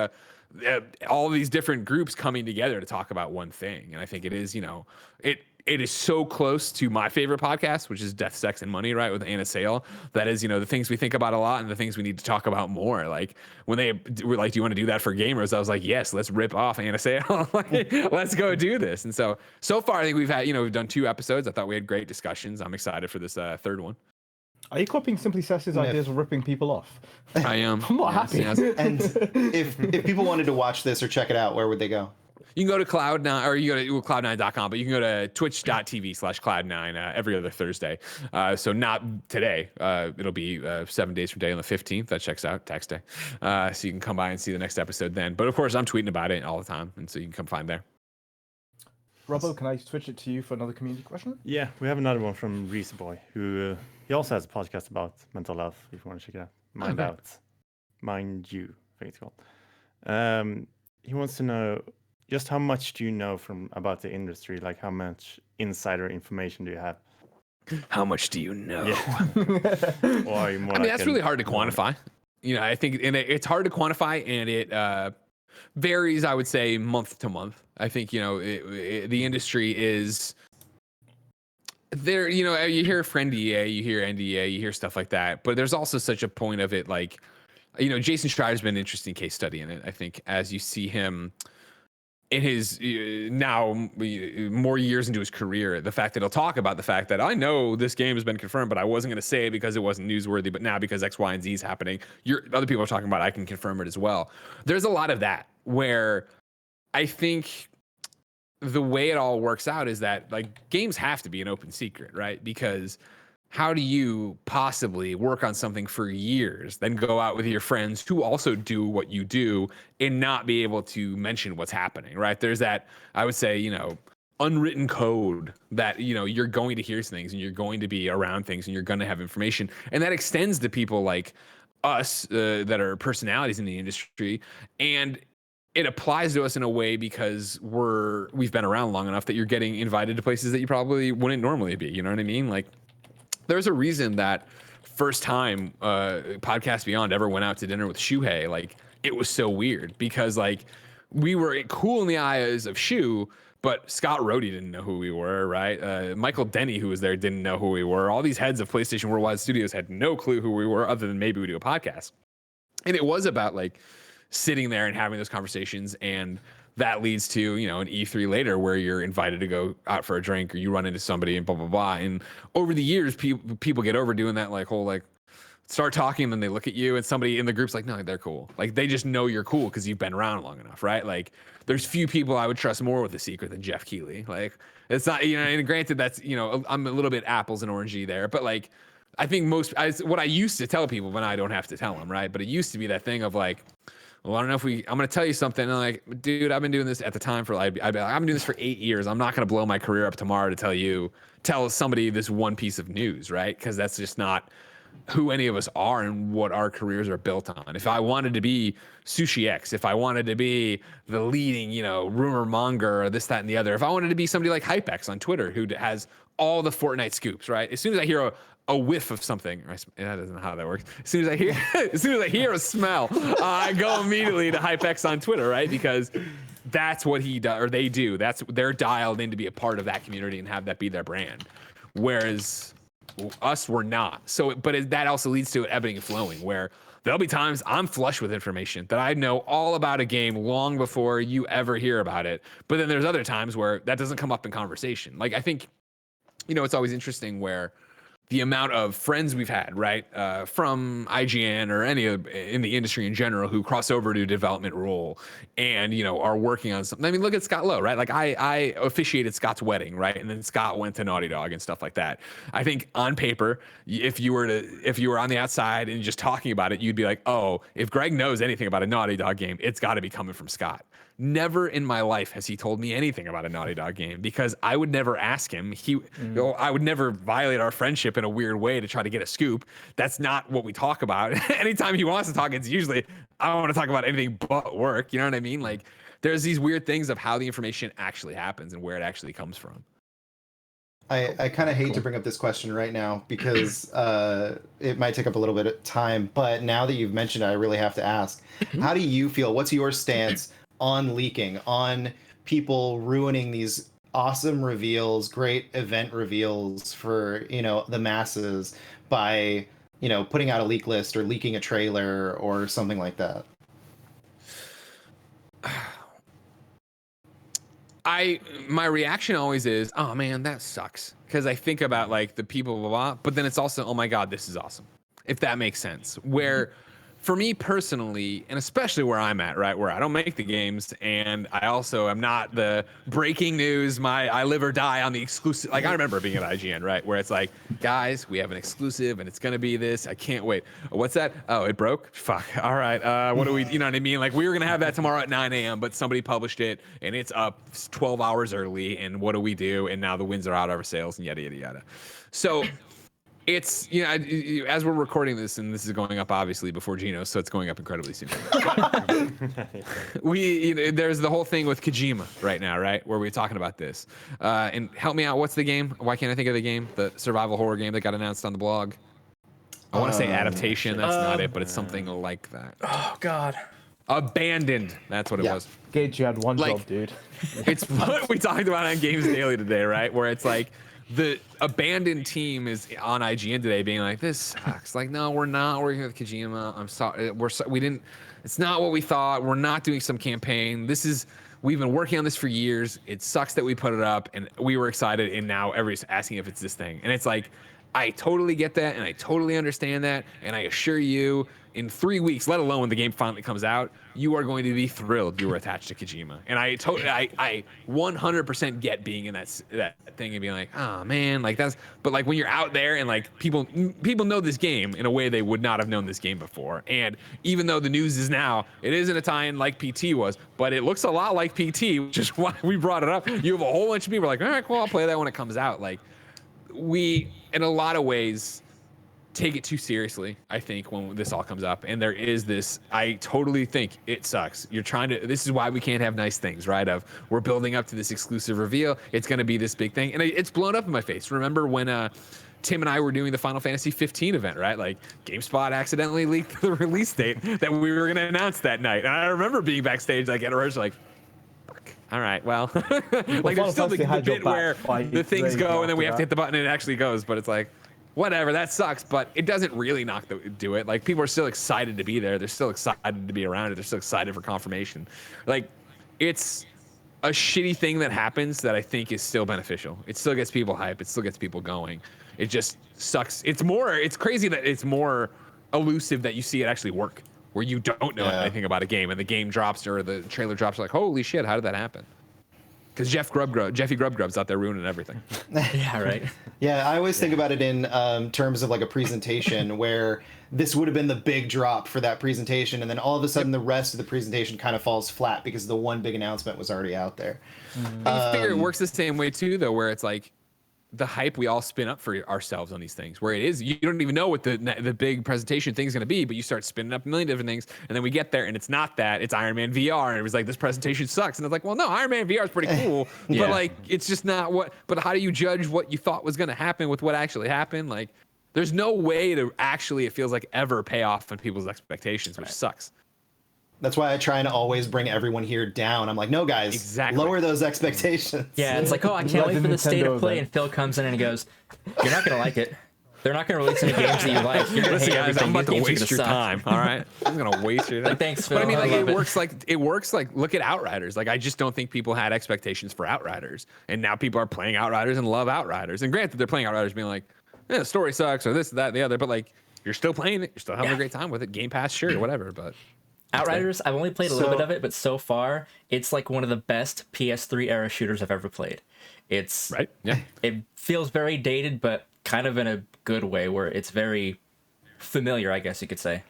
all these different groups coming together to talk about one thing. And I think it is, you know, it is so close to my favorite podcast, which is Death, Sex, and Money, right? With Anna Sale. That is, you know, the things we think about a lot and the things we need to talk about more. Like when they were like, do you want to do that for gamers? I was like, yes, let's rip off Anna Sale. Like, let's go do this. And so far, I think we've had, you know, we've done 2 episodes. I thought we had great discussions. I'm excited for this third one. Are you copying Simply Sass's ideas of ripping people off? I am. I'm not happy. Yes. And if people wanted to watch this or check it out, where would they go? You can go to Cloud9, or you go to cloud9.com, but you can go to twitch.tv/Cloud9 every other Thursday. So not today. It'll be 7 days from today on the 15th. That checks out, tax day. So you can come by and see the next episode then. But of course, I'm tweeting about it all the time, and so you can come find there. Robbo, can I switch it to you for another community question? Yeah, we have another one from Reese Boy, who he also has a podcast about mental health, if you want to check it out. Mind Okay. Out. Mind You, I think it's called. He wants to know, just how much do you know about the industry? Like, how much insider information do you have? How much do you know? Yeah. Or are you more I mean, like that's really hard to quantify. You know, I think it's hard to quantify, and it varies, I would say, month to month. I think, you know, the industry is there. You know, you hear FriendEA, you hear NDA, you hear stuff like that, but there's also such a point of it, like, you know, Jason Schreier's been an interesting case study in it. I think as you see him in his now more years into his career, the fact that he'll talk about the fact that I know this game has been confirmed, but I wasn't going to say it because it wasn't newsworthy, but now because X, Y, and Z is happening, other people are talking about it, I can confirm it as well. There's a lot of that where I think the way it all works out is that, like, games have to be an open secret, right? Because how do you possibly work on something for years, then go out with your friends who also do what you do and not be able to mention what's happening, right? There's that, I would say, you know, unwritten code that, you know, you're going to hear things and you're going to be around things and you're going to have information. And that extends to people like us that are personalities in the industry. And it applies to us in a way because we've been around long enough that you're getting invited to places that you probably wouldn't normally be. You know what I mean? Like, there's a reason that first time Podcast Beyond ever went out to dinner with Shuhei, like, it was so weird because, like, we were cool in the eyes of Shu, but Scott Rhodey didn't know who we were, right? Michael Denny, who was there, didn't know who we were. All these heads of PlayStation Worldwide Studios had no clue who we were, other than maybe we do a podcast. And it was about, like, sitting there and having those conversations and that leads to, you know, an E3 later where you're invited to go out for a drink or you run into somebody and blah, blah, blah. And over the years, people get over doing that, like, whole, like, start talking and then they look at you and somebody in the group's like, no, they're cool. Like, they just know you're cool because you've been around long enough, right? Like, there's few people I would trust more with a secret than Jeff Keighley. Like, it's not, you know, and granted, that's, you know, I'm a little bit apples and orangey there, but like, I think what I used to tell people, but I don't have to tell them, right? But it used to be that thing of like, well, I don't know if I'm going to tell you something. And I'm like, dude, I've been doing this at the time for like, I've been doing this for 8 years. I'm not going to blow my career up tomorrow to tell somebody this one piece of news, right? Because that's just not who any of us are and what our careers are built on. If I wanted to be Sushi X, if I wanted to be the leading, you know, rumor monger or this, that, and the other, if I wanted to be somebody like HypeX on Twitter who has all the Fortnite scoops, right? As soon as I hear a whiff of something, that doesn't know how that works. As soon as I hear a smell, I go immediately to HypeX on Twitter, right? Because that's what he does, or they do. They're dialed in to be a part of that community and have that be their brand. Whereas us, we're not. So, but that also leads to it ebbing and flowing, where there'll be times I'm flush with information that I know all about a game long before you ever hear about it. But then there's other times where that doesn't come up in conversation. Like, I think, you know, it's always interesting where the amount of friends we've had, right, from IGN or any of in the industry in general who cross over to a development role and, you know, are working on something. I mean, look at Scott Lowe, right? Like I officiated Scott's wedding, right? And then Scott went to Naughty Dog and stuff like that. I think on paper, if you were on the outside and just talking about it, you'd be like, oh, if Greg knows anything about a Naughty Dog game, it's got to be coming from Scott. Never in my life has he told me anything about a Naughty Dog game because I would never ask him. I would never violate our friendship in a weird way to try to get a scoop. That's not what we talk about. Anytime he wants to talk, it's usually, I don't want to talk about anything but work. You know what I mean? Like, there's these weird things of how the information actually happens and where it actually comes from. I kind of hate to bring up this question right now because it might take up a little bit of time, but now that you've mentioned it, I really have to ask, how do you feel? What's your stance on leaking, on people ruining these awesome reveals, great event reveals for, you know, the masses by, you know, putting out a leak list or leaking a trailer or something like that? My reaction always is, oh man, that sucks. Because I think about like the people, blah, blah, but then it's also, oh my God, this is awesome. If that makes sense. Where for me personally, and especially where I'm at, right, where I don't make the games, and I also am not the breaking news, I live or die on the exclusive. Like, I remember being at IGN, right, where it's like, guys, we have an exclusive, and it's gonna be this. I can't wait. What's that? Oh, it broke? Fuck. All right. What do we? You know what I mean? Like, we were gonna have that tomorrow at 9 a.m., but somebody published it, and it's up 12 hours early. And what do we do? And now the winds are out of our sails, and yada yada yada. So. It's, you know, as we're recording this, and this is going up obviously before Gino, so it's going up incredibly soon. There's the whole thing with Kojima right now, right, where we're talking about this. And help me out, what's the game? Why can't I think of the game? The survival horror game that got announced on the blog. I want to say adaptation. That's not it, but it's something like that. Oh God. Abandoned. That's what it was. Gage, you had one job, dude. It's what we talked about on Games Daily today, right? Where it's like, the abandoned team is on IGN today being like, this sucks. Like, no, we're not working with Kojima. I'm sorry. We didn't, it's not what we thought. We're not doing some campaign. We've been working on this for years. It sucks that we put it up and we were excited. And now everybody's asking if it's this thing. And it's like, I totally get that. And I totally understand that. And I assure you, in 3 weeks, let alone when the game finally comes out, you are going to be thrilled you were attached to Kojima. And I 100% get being in that thing and being like, oh man, like that's, but like when you're out there and like people know this game in a way they would not have known this game before. And even though the news is now, it isn't a tie-in like PT was, but it looks a lot like PT, which is why we brought it up. You have a whole bunch of people like, all right, cool, I'll play that when it comes out. Like, we, in a lot of ways, take it too seriously, I think, when this all comes up. And there is this, I totally think it sucks. This is why we can't have nice things, right? We're building up to this exclusive reveal. It's going to be this big thing. And it's blown up in my face. Remember when Tim and I were doing the Final Fantasy 15 event, right? Like, GameSpot accidentally leaked the release date that we were going to announce that night. And I remember being backstage, like, at a rehearsal, like, all right, well, like there's still the bit where the things go and then we have to hit the button and it actually goes, but it's like, whatever, that sucks, but it doesn't really do it. Like, people are still excited to be there. They're still excited to be around it. They're still excited for confirmation. Like, it's a shitty thing that happens that I think is still beneficial. It still gets people hype. It still gets people going. It just sucks. It's crazy that it's more elusive that you see it actually work, where you don't know anything about a game and the game drops or the trailer drops, like, holy shit, how did that happen? Because Jeffy Grubgrub's out there ruining everything. Yeah, right. Yeah, I always think about it in terms of like a presentation where this would have been the big drop for that presentation, and then all of a sudden the rest of the presentation kind of falls flat because the one big announcement was already out there. I figure it works the same way too, though, where it's like the hype we all spin up for ourselves on these things, where it is, you don't even know what the big presentation thing is going to be, but you start spinning up a million different things, and then we get there and it's not that, it's Iron Man VR, and it was like, this presentation sucks, and it's like, well, no, Iron Man VR is pretty cool, but like, it's just not but how do you judge what you thought was going to happen with what actually happened? Like, there's no way to actually, it feels like, ever pay off on people's expectations, which sucks. That's why I try to always bring everyone here down. I'm like, no, guys, lower those expectations. Yeah, it's like, oh, I can't wait for the state of play, and Phil comes in and he goes, you're not going to like it. They're not going to release any games that you like. You're going to hate everything. I'm about to waste your suck. time, all right? I'm going to waste your time. Like, thanks, Phil. But I mean, like, it. it works like, look at Outriders. Like, I just don't think people had expectations for Outriders. And now people are playing Outriders and love Outriders. And granted, they're playing Outriders being like, the story sucks or this, that, the other. But, like, you're still playing it. You're still having a great time with it. Game Pass, sure, whatever. But Outriders, I've only played a little bit of it, but so far, it's like one of the best PS3 era shooters I've ever played. It's right, yeah. It feels very dated, but kind of in a good way, where it's very familiar, I guess you could say.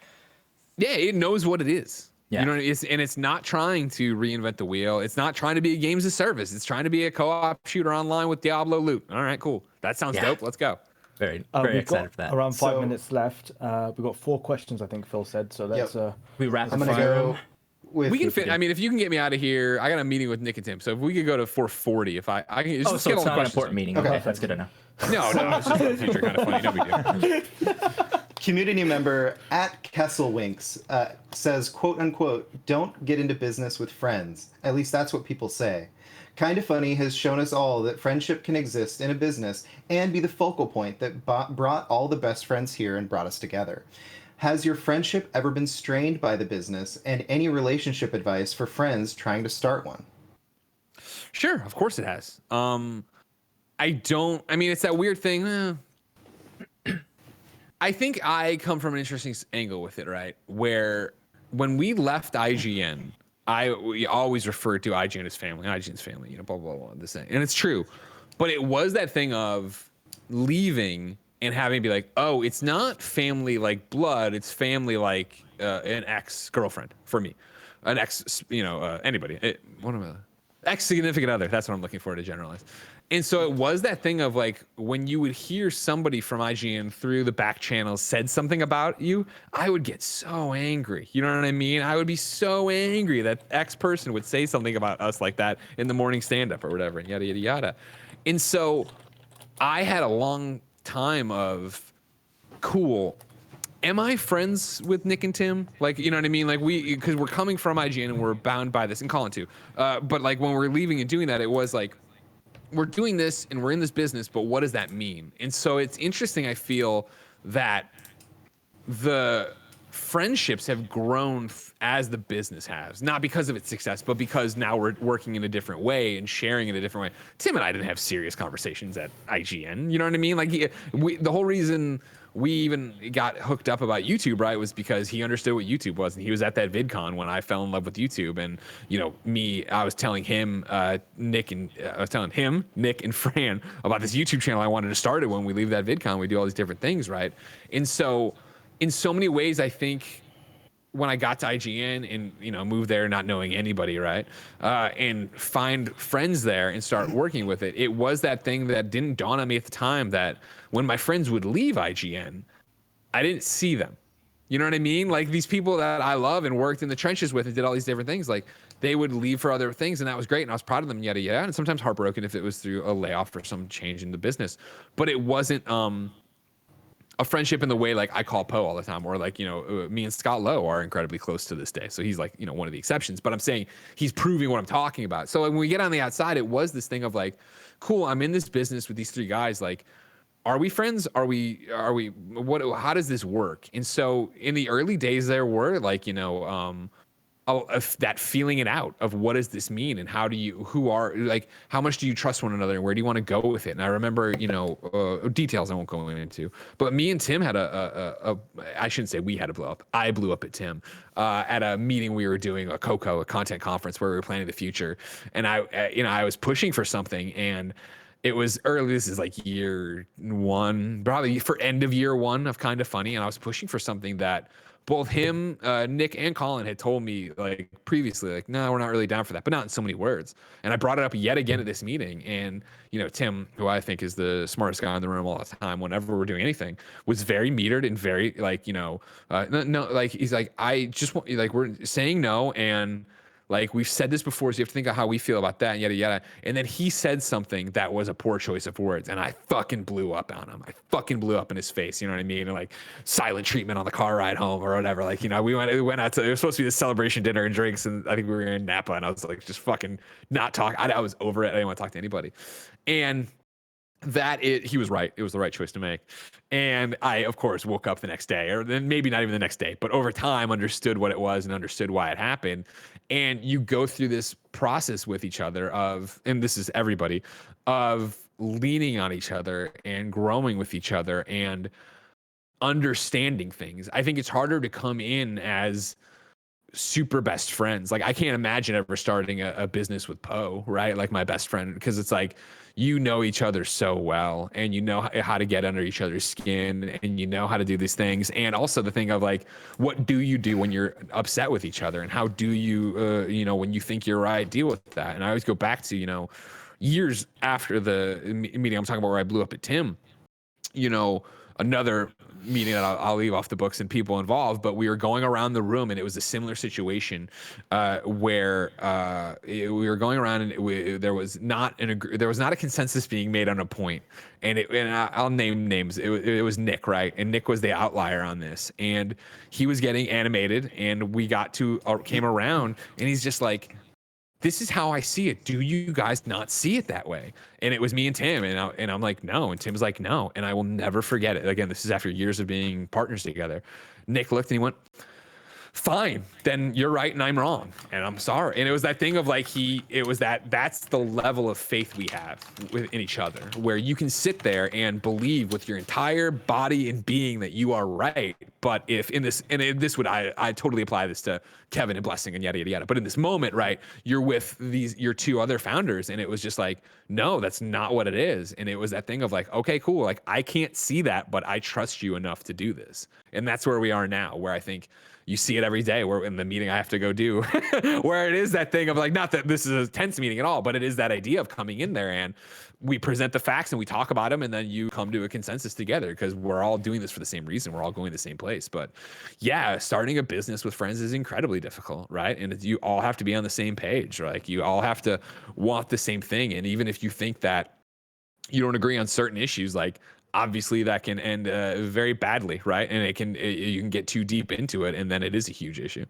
Yeah, it knows what it is. Yeah. You know, it's not trying to reinvent the wheel. It's not trying to be a games of service. It's trying to be a co-op shooter online with Diablo loot. All right, cool. That sounds dope. Let's go. Very we've excited got for that. Around 5 minutes left. We've got 4 questions, I think Phil said. So let's. We rapid I'm gonna fire. go with. We can fit. I mean, if you can get me out of here, I got a meeting with Nick and Tim. So if we could go to 4:40, if I can just So get all it's the not an questions. important meeting. Okay, that's good to know. No, it's just a future kind of funny. No big deal. Community member at Kesselwinks says, quote unquote, don't get into business with friends. At least that's what people say. Kind of Funny has shown us all that friendship can exist in a business and be the focal point that brought all the best friends here and brought us together. Has your friendship ever been strained by the business, and any relationship advice for friends trying to start one? Sure, of course it has. I mean, it's that weird thing. I think I come from an interesting angle with it, right? Where when we left IGN, we always referred to IGN as family, IGN's family, you know, blah, blah, blah, this thing. And it's true. But it was that thing of leaving and having to be like, oh, it's not family like blood. It's family like an ex-girlfriend for me. An ex, anybody. Ex-significant other. That's what I'm looking for to generalize. And so it was that thing of like, when you would hear somebody from IGN through the back channels said something about you, I would get so angry. You know what I mean? I would be so angry that X person would say something about us like that in the morning stand-up or whatever, and yada, yada, yada. And so I had a long time of, cool, am I friends with Nick and Tim? Like, you know what I mean? Like, because we're coming from IGN and we're bound by this, and Colin too. But like, when we're leaving and doing that, it was like, we're doing this and we're in this business, but what does that mean? And so it's interesting, I feel, that the friendships have grown as the business has, not because of its success, but because now we're working in a different way and sharing in a different way. Tim and I didn't have serious conversations at IGN. You know what I mean? Like, the whole reason we even got hooked up about YouTube, right, was because he understood what YouTube was, and he was at that VidCon when I fell in love with YouTube. And I was telling him, Nick and Fran about this YouTube channel I wanted to start it when we leave that VidCon. We do all these different things, right? And so, in so many ways, I think when I got to IGN and moved there not knowing anybody, right, and find friends there and start working with it, it was that thing that didn't dawn on me at the time that when my friends would leave IGN, I didn't see them. You know what I mean? Like, these people that I love and worked in the trenches with and did all these different things, like, they would leave for other things, and that was great, and I was proud of them, yada, yada, and sometimes heartbroken if it was through a layoff or some change in the business. But it wasn't a friendship in the way like I call Poe all the time, or like, me and Scott Lowe are incredibly close to this day. So he's like, one of the exceptions, but I'm saying he's proving what I'm talking about. So when we get on the outside, it was this thing of like, cool, I'm in this business with these 3 guys. Like, are we friends? How does this work? And so in the early days there were like, of that feeling it out of what does this mean and how much do you trust one another and where do you want to go with it. And I remember, details I won't go into, but me and Tim had I shouldn't say we had a blow up. I blew up at Tim at a meeting we were doing, a content conference where we were planning the future. And I was pushing for something, and it was early. This is like year one, probably for end of year one of Kind of Funny. And I was pushing for something that both him, Nick, and Colin had told me like previously, like, no, we're not really down for that, but not in so many words. And I brought it up yet again at this meeting. And, Tim, who I think is the smartest guy in the room all the time, whenever we're doing anything, was very metered and very like, no, like, he's like, I just want, like, we're saying no. And like, we've said this before, so you have to think of how we feel about that, and yada, yada. And then he said something that was a poor choice of words, and I fucking blew up on him. I fucking blew up in his face, you know what I mean? And like, silent treatment on the car ride home or whatever. Like, we went out to, it was supposed to be this celebration dinner and drinks, and I think we were in Napa, and I was like, just fucking not talk. I was over it. I didn't want to talk to anybody. And he was right. It was the right choice to make. And I, of course, woke up the next day, or then maybe not even the next day, but over time understood what it was and understood why it happened. And you go through this process with each other and this is everybody, of leaning on each other and growing with each other and understanding things. I think it's harder to come in as super best friends. Like, I can't imagine ever starting a business with Poe, right? Like my best friend, because it's like, each other so well, and how to get under each other's skin, and how to do these things. And also the thing of like, what do you do when you're upset with each other, and how do you, when you think you're right, deal with that. And I always go back to, years after the meeting I'm talking about where I blew up at Tim, another meeting that I'll leave off the books and people involved, but we were going around the room, and it was a similar situation where we were going around, and there was not a consensus being made on a point. And I'll name names. It was Nick, right? And Nick was the outlier on this, and he was getting animated, and we came around, and he's just like, this is how I see it. Do you guys not see it that way? And it was me and Tim, and I'm like, no. And Tim's like, no. And I will never forget it. Again, this is after years of being partners together. Nick looked and he went, fine, then you're right and I'm wrong, and I'm sorry. And it was that thing of like, that's the level of faith we have in each other, where you can sit there and believe with your entire body and being that you are right. But if in this, I totally apply this to Kevin and Blessing and yada, yada, yada. But in this moment, right, you're with your two other founders, and it was just like, no, that's not what it is. And it was that thing of like, okay, cool. Like, I can't see that, but I trust you enough to do this. And that's where we are now, where I think you see it every day, where in the meeting I have to go do, where it is that thing of like, not that this is a tense meeting at all, but it is that idea of coming in there and we present the facts and we talk about them, and then you come to a consensus together, because we're all doing this for the same reason. We're all going to the same place. But yeah, starting a business with friends is incredibly difficult, right? And you all have to be on the same page. Like, you all have to want the same thing. And even if you think that you don't agree on certain issues, like, obviously that can end very badly, right? And you can get too deep into it, and then it is a huge issue.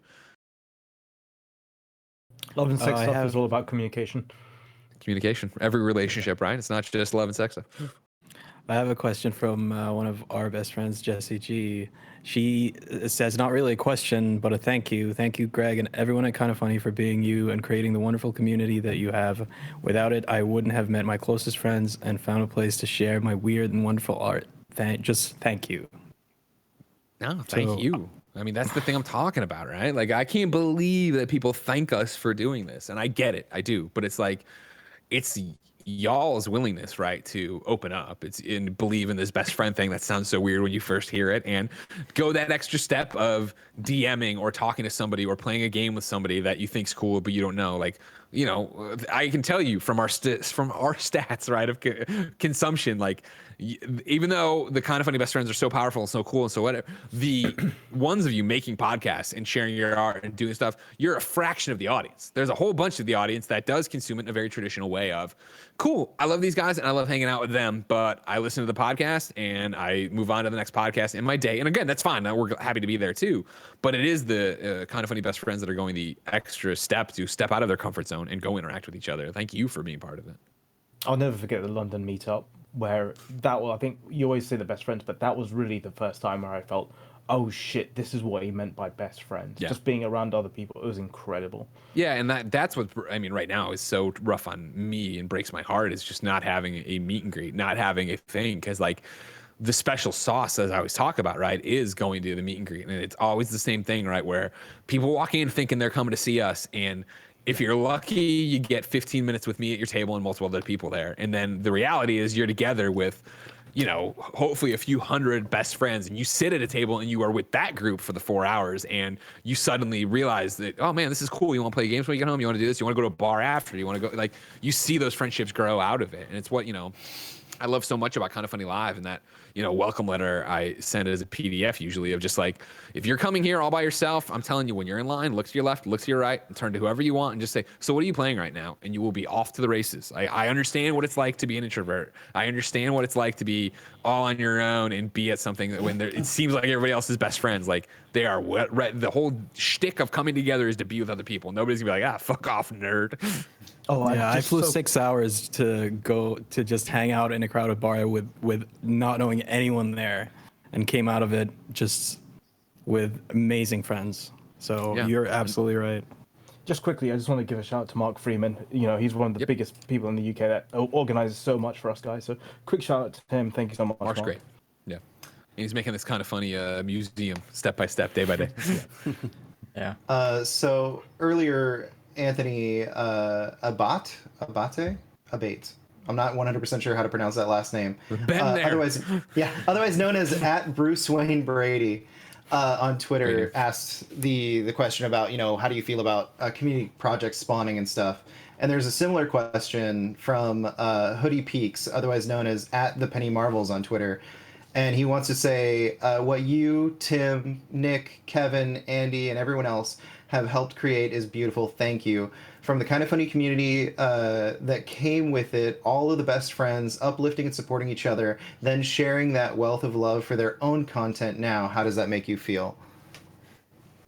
Love and sex stuff is all about communication. Communication, every relationship, right? It's not just love and sex stuff. I have a question from one of our best friends, Jessie G. She says, not really a question, but a thank you. Thank you, Greg, and everyone at Kind of Funny for being you and creating the wonderful community that you have. Without it, I wouldn't have met my closest friends and found a place to share my weird and wonderful art. Just thank you. No, thank you. I mean, that's the thing I'm talking about, right? Like, I can't believe that people thank us for doing this. And I get it. I do. But it's like, it's y'all's willingness, right, to open up. It's in believe in this best friend thing that sounds so weird when you first hear it, and go that extra step of DMing or talking to somebody or playing a game with somebody that you think's cool but you don't know. Like, I can tell you from our stats, right, of consumption, like, even though the Kind of Funny best friends are so powerful and so cool and so whatever, the ones of you making podcasts and sharing your art and doing stuff, you're a fraction of the audience. There's a whole bunch of the audience that does consume it in a very traditional way of, cool, I love these guys and I love hanging out with them, but I listen to the podcast and I move on to the next podcast in my day. And again, that's fine. We're happy to be there too. But it is the Kind of Funny best friends that are going the extra step to step out of their comfort zone and go interact with each other. Thank you for being part of it. I'll never forget the London meetup, where I think you always say the best friends, but that was really the first time where I felt, oh shit, this is what he meant by best friends. Yeah. Just being around other people, it was incredible. Yeah, and that's what I mean right now is so rough on me and breaks my heart is just not having a meet and greet, not having a thing, because like the special sauce, as I always talk about, right, is going to the meet and greet, and it's always the same thing, right, where people walk in thinking they're coming to see us, and if you're lucky, you get 15 minutes with me at your table and multiple other people there, and then the reality is you're together with, you know, hopefully a few hundred best friends, and you sit at a table and you are with that group for the 4 hours, and you suddenly realize that, oh man, this is cool. You want to play games when you get home? You want to do this? You want to go to a bar after? You want to go, like, you see those friendships grow out of it. And it's what, you know, I love so much about Kind of Funny Live, and that, you know, welcome letter I send it as a PDF usually of just like, if you're coming here all by yourself, I'm telling you, when you're in line, look to your left, look to your right, and turn to whoever you want and just say, so what are you playing right now? And you will be off to the races. I understand what it's like to be an introvert. I understand what it's like to be all on your own and be at something that when it seems like everybody else is best friends. Like they are the whole shtick of coming together is to be with other people. Nobody's gonna be like, fuck off, nerd. Oh, Yeah, I flew 6 hours to go to just hang out in a crowded bar with not knowing anyone there, and came out of it just with amazing friends. So Yeah. you're absolutely right. Just quickly, I just want to give a shout out to Mark Freeman. You know, he's one of the biggest people in the UK that organizes so much for us guys. So quick shout out to him. Thank you so much. Mark's Mark. great. Yeah. And he's making this Kind of Funny museum step by step, day by day. Yeah. So earlier, Anthony Abate. I'm not 100% sure how to pronounce that last name. Been there. Otherwise known as @BruceWayneBrady on Twitter, asked the question about, you know, how do you feel about community projects spawning and stuff. And there's a similar question from Hoodie Peaks, otherwise known as @ThePennyMarvels on Twitter. And he wants to say what you, Tim, Nick, Kevin, Andy, and everyone else have helped create is beautiful. Thank you. From the Kind of Funny community that came with it, all of the best friends uplifting and supporting each other, then sharing that wealth of love for their own content now. How does that make you feel?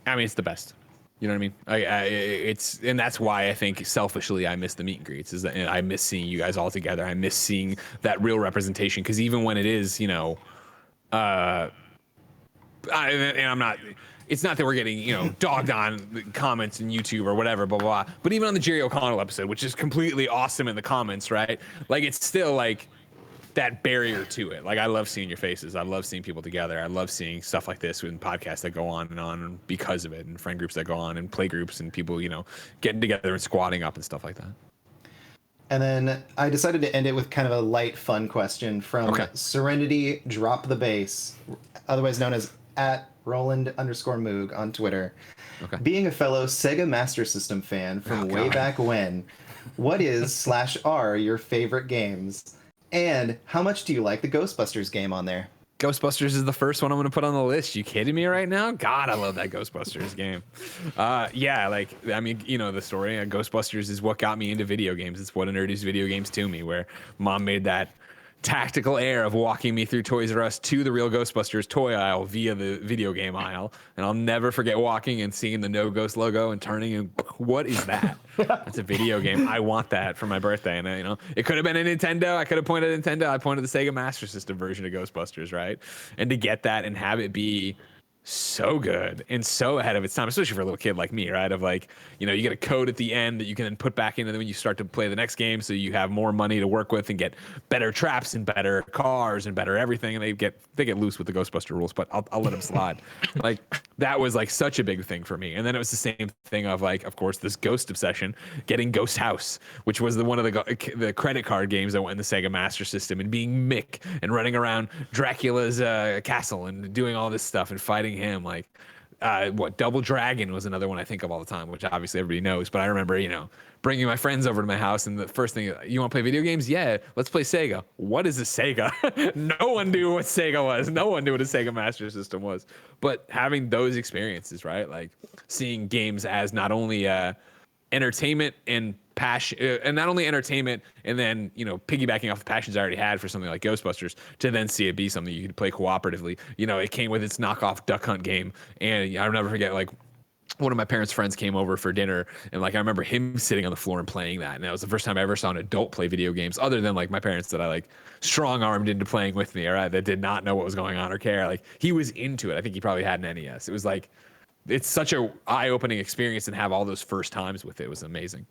I mean, it's the best. You know what I mean? And that's why I think selfishly I miss the meet and greets. Is that I miss seeing you guys all together. I miss seeing that real representation, because even when it is, you know, I'm not. It's not that we're getting, you know, dogged on the comments in YouTube or whatever, blah, blah, blah. But even on the Jerry O'Connell episode, which is completely awesome in the comments, right? Like, it's still like that barrier to it. Like, I love seeing your faces. I love seeing people together. I love seeing stuff like this with podcasts that go on because of it, and friend groups that go on, and play groups, and people, you know, getting together and squatting up and stuff like that. And then I decided to end it with kind of a light, fun question from Serenity Drop the Bass, otherwise known as @Roland_Moog on Twitter. Okay. Being a fellow Sega Master System fan from way back when, what is /are your favorite games? And how much do you like the Ghostbusters game on there? Ghostbusters is the first one I'm going to put on the list. You kidding me right now? God, I love that Ghostbusters game. Yeah, like, I mean, you know the story. Ghostbusters is what got me into video games. It's what introduced video games to me, where Mom made that tactical air of walking me through Toys R Us to the real Ghostbusters toy aisle via the video game aisle. And I'll never forget walking and seeing the No Ghost logo and turning and, what is that? That's a video game. I want that for my birthday. And, you know, it could have been a Nintendo. I could have pointed at Nintendo. I pointed the Sega Master System version of Ghostbusters, right? And to get that and have it be so good and so ahead of its time, especially for a little kid like me, right? Of like, you know, you get a code at the end that you can then put back in, and then when you start to play the next game, so you have more money to work with and get better traps and better cars and better everything, and they get loose with the Ghostbuster rules, but I'll let them slide. Like, that was like such a big thing for me. And then it was the same thing of like, of course, this ghost obsession, getting Ghost House, which was one of the credit card games that went in the Sega Master System, and being Mick and running around Dracula's castle and doing all this stuff and fighting him. Like, Double Dragon was another one I think of all the time, which obviously everybody knows, but I remember, you know, bringing my friends over to my house, and the first thing, you want to play video games? Yeah, let's play Sega. What is a Sega? No one knew what Sega was. No one knew what a Sega Master System was. But having those experiences, right? Like, seeing games as not only entertainment and passion, and not only entertainment, and then, you know, piggybacking off the passions I already had for something like Ghostbusters, to then see it be something you could play cooperatively. You know, it came with its knockoff Duck Hunt game, and I'll never forget, like, one of my parents' friends came over for dinner, and like I remember him sitting on the floor and playing that, and that was the first time I ever saw an adult play video games, other than like my parents that I like strong-armed into playing with me, all right, that did not know what was going on or care. Like he was into it. I think he probably had an NES. It was like it's such a eye-opening experience, and have all those first times with it was amazing.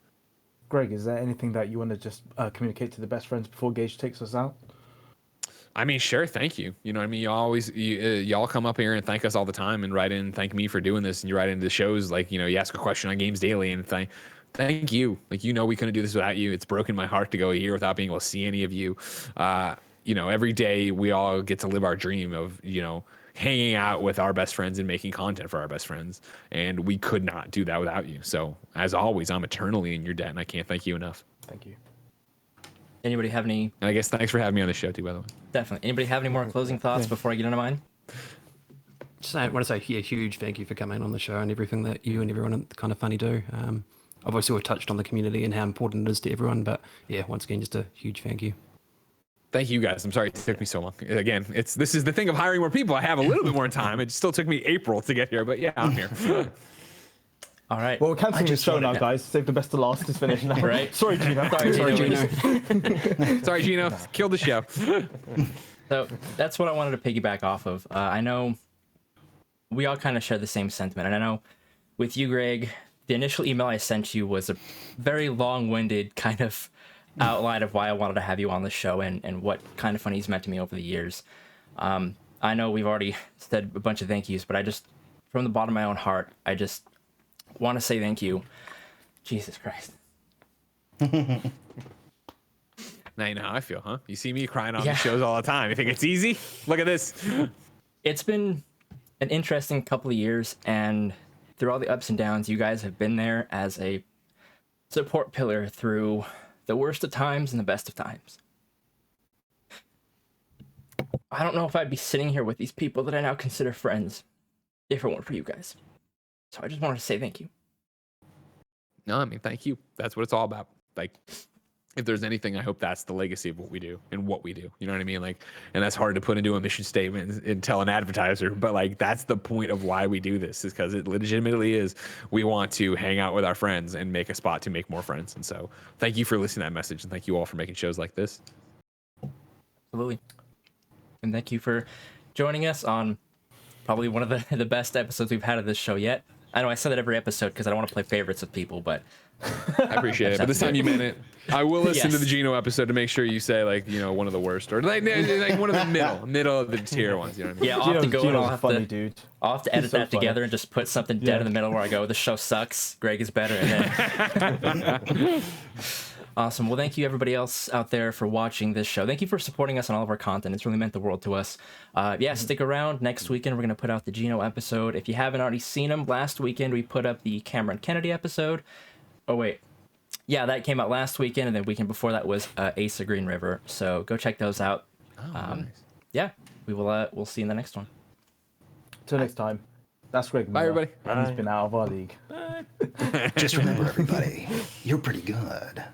Greg, is there anything that you want to just communicate to the best friends before Gage takes us out? I mean, sure. Thank you. You know what I mean? Y'all come up here and thank us all the time and write in and thank me for doing this. And you write into the shows, like, you know, you ask a question on Games Daily and thank you. Like, you know, we couldn't do this without you. It's broken my heart to go a year without being able to see any of you. You know, every day we all get to live our dream of, you know, hanging out with our best friends and making content for our best friends. And we could not do that without you. So as always, I'm eternally in your debt and I can't thank you enough. Thank you. Anybody have any? And I guess thanks for having me on the show too, by the way. Definitely. Anybody have any more closing thoughts before I get into mine? Just I want to say a huge thank you for coming on the show and everything that you and everyone at Kind of Funny do. Obviously, we've touched on the community and how important it is to everyone, but yeah, once again, just a huge thank you. Thank you guys. I'm sorry it took me so long. Again, this is the thing of hiring more people. I have a little bit more time. It still took me April to get here, but yeah, I'm here. All right. Well, we're canceling the show now, guys. Save the best to last. It's finished now. Right. Sorry, Gino. Sorry, Gino. Sorry, Gino. Killed the show. So that's what I wanted to piggyback off of. I know we all kind of share the same sentiment. And I know with you, Greg, the initial email I sent you was a very long-winded kind of outline of why I wanted to have you on the show and what Kind of Funny's meant to me over the years. I know we've already said a bunch of thank yous, but I just, from the bottom of my own heart, I just want to say thank you. Jesus Christ. Now you know how I feel, huh? You see me crying on these shows all the time. You think it's easy? Look at this. It's been an interesting couple of years, and through all the ups and downs, you guys have been there as a support pillar through the worst of times and the best of times. I don't know if I'd be sitting here with these people that I now consider friends if it weren't for you guys. So I just wanted to say thank you. No, I mean, thank you. That's what it's all about. Like, if there's anything, I hope that's the legacy of what we do and what we do. You know what I mean? Like, and that's hard to put into a mission statement and tell an advertiser, but like, that's the point of why we do this, is because it legitimately is, we want to hang out with our friends and make a spot to make more friends. And so thank you for listening to that message, and thank you all for making shows like this. Absolutely. And thank you for joining us on probably one of the best episodes we've had of this show yet. I know I said that every episode because I don't want to play favorites with people, but I appreciate it. But this time you meant it. I will listen to the Gino episode to make sure you say, like, you know, one of the worst, or like one of the middle of the tier ones. You know what I mean? Yeah, I'll have to go and I'll have to edit that funny. together and just put something dead in the middle where I go, the show sucks, Greg is better, and then awesome. Well, thank you everybody else out there for watching this show. Thank you for supporting us on all of our content. It's really meant the world to us. Stick around. Next weekend, we're going to put out the Gino episode. If you haven't already seen them, last weekend we put up the Cameron Kennedy episode. Oh, wait. Yeah, that came out last weekend, and the weekend before that was Ace of Green River. So go check those out. Nice. Yeah, we'll see you in the next one. Till next time. That's Greg. Bye, everybody. And he's been out of our league. Just remember, everybody, you're pretty good.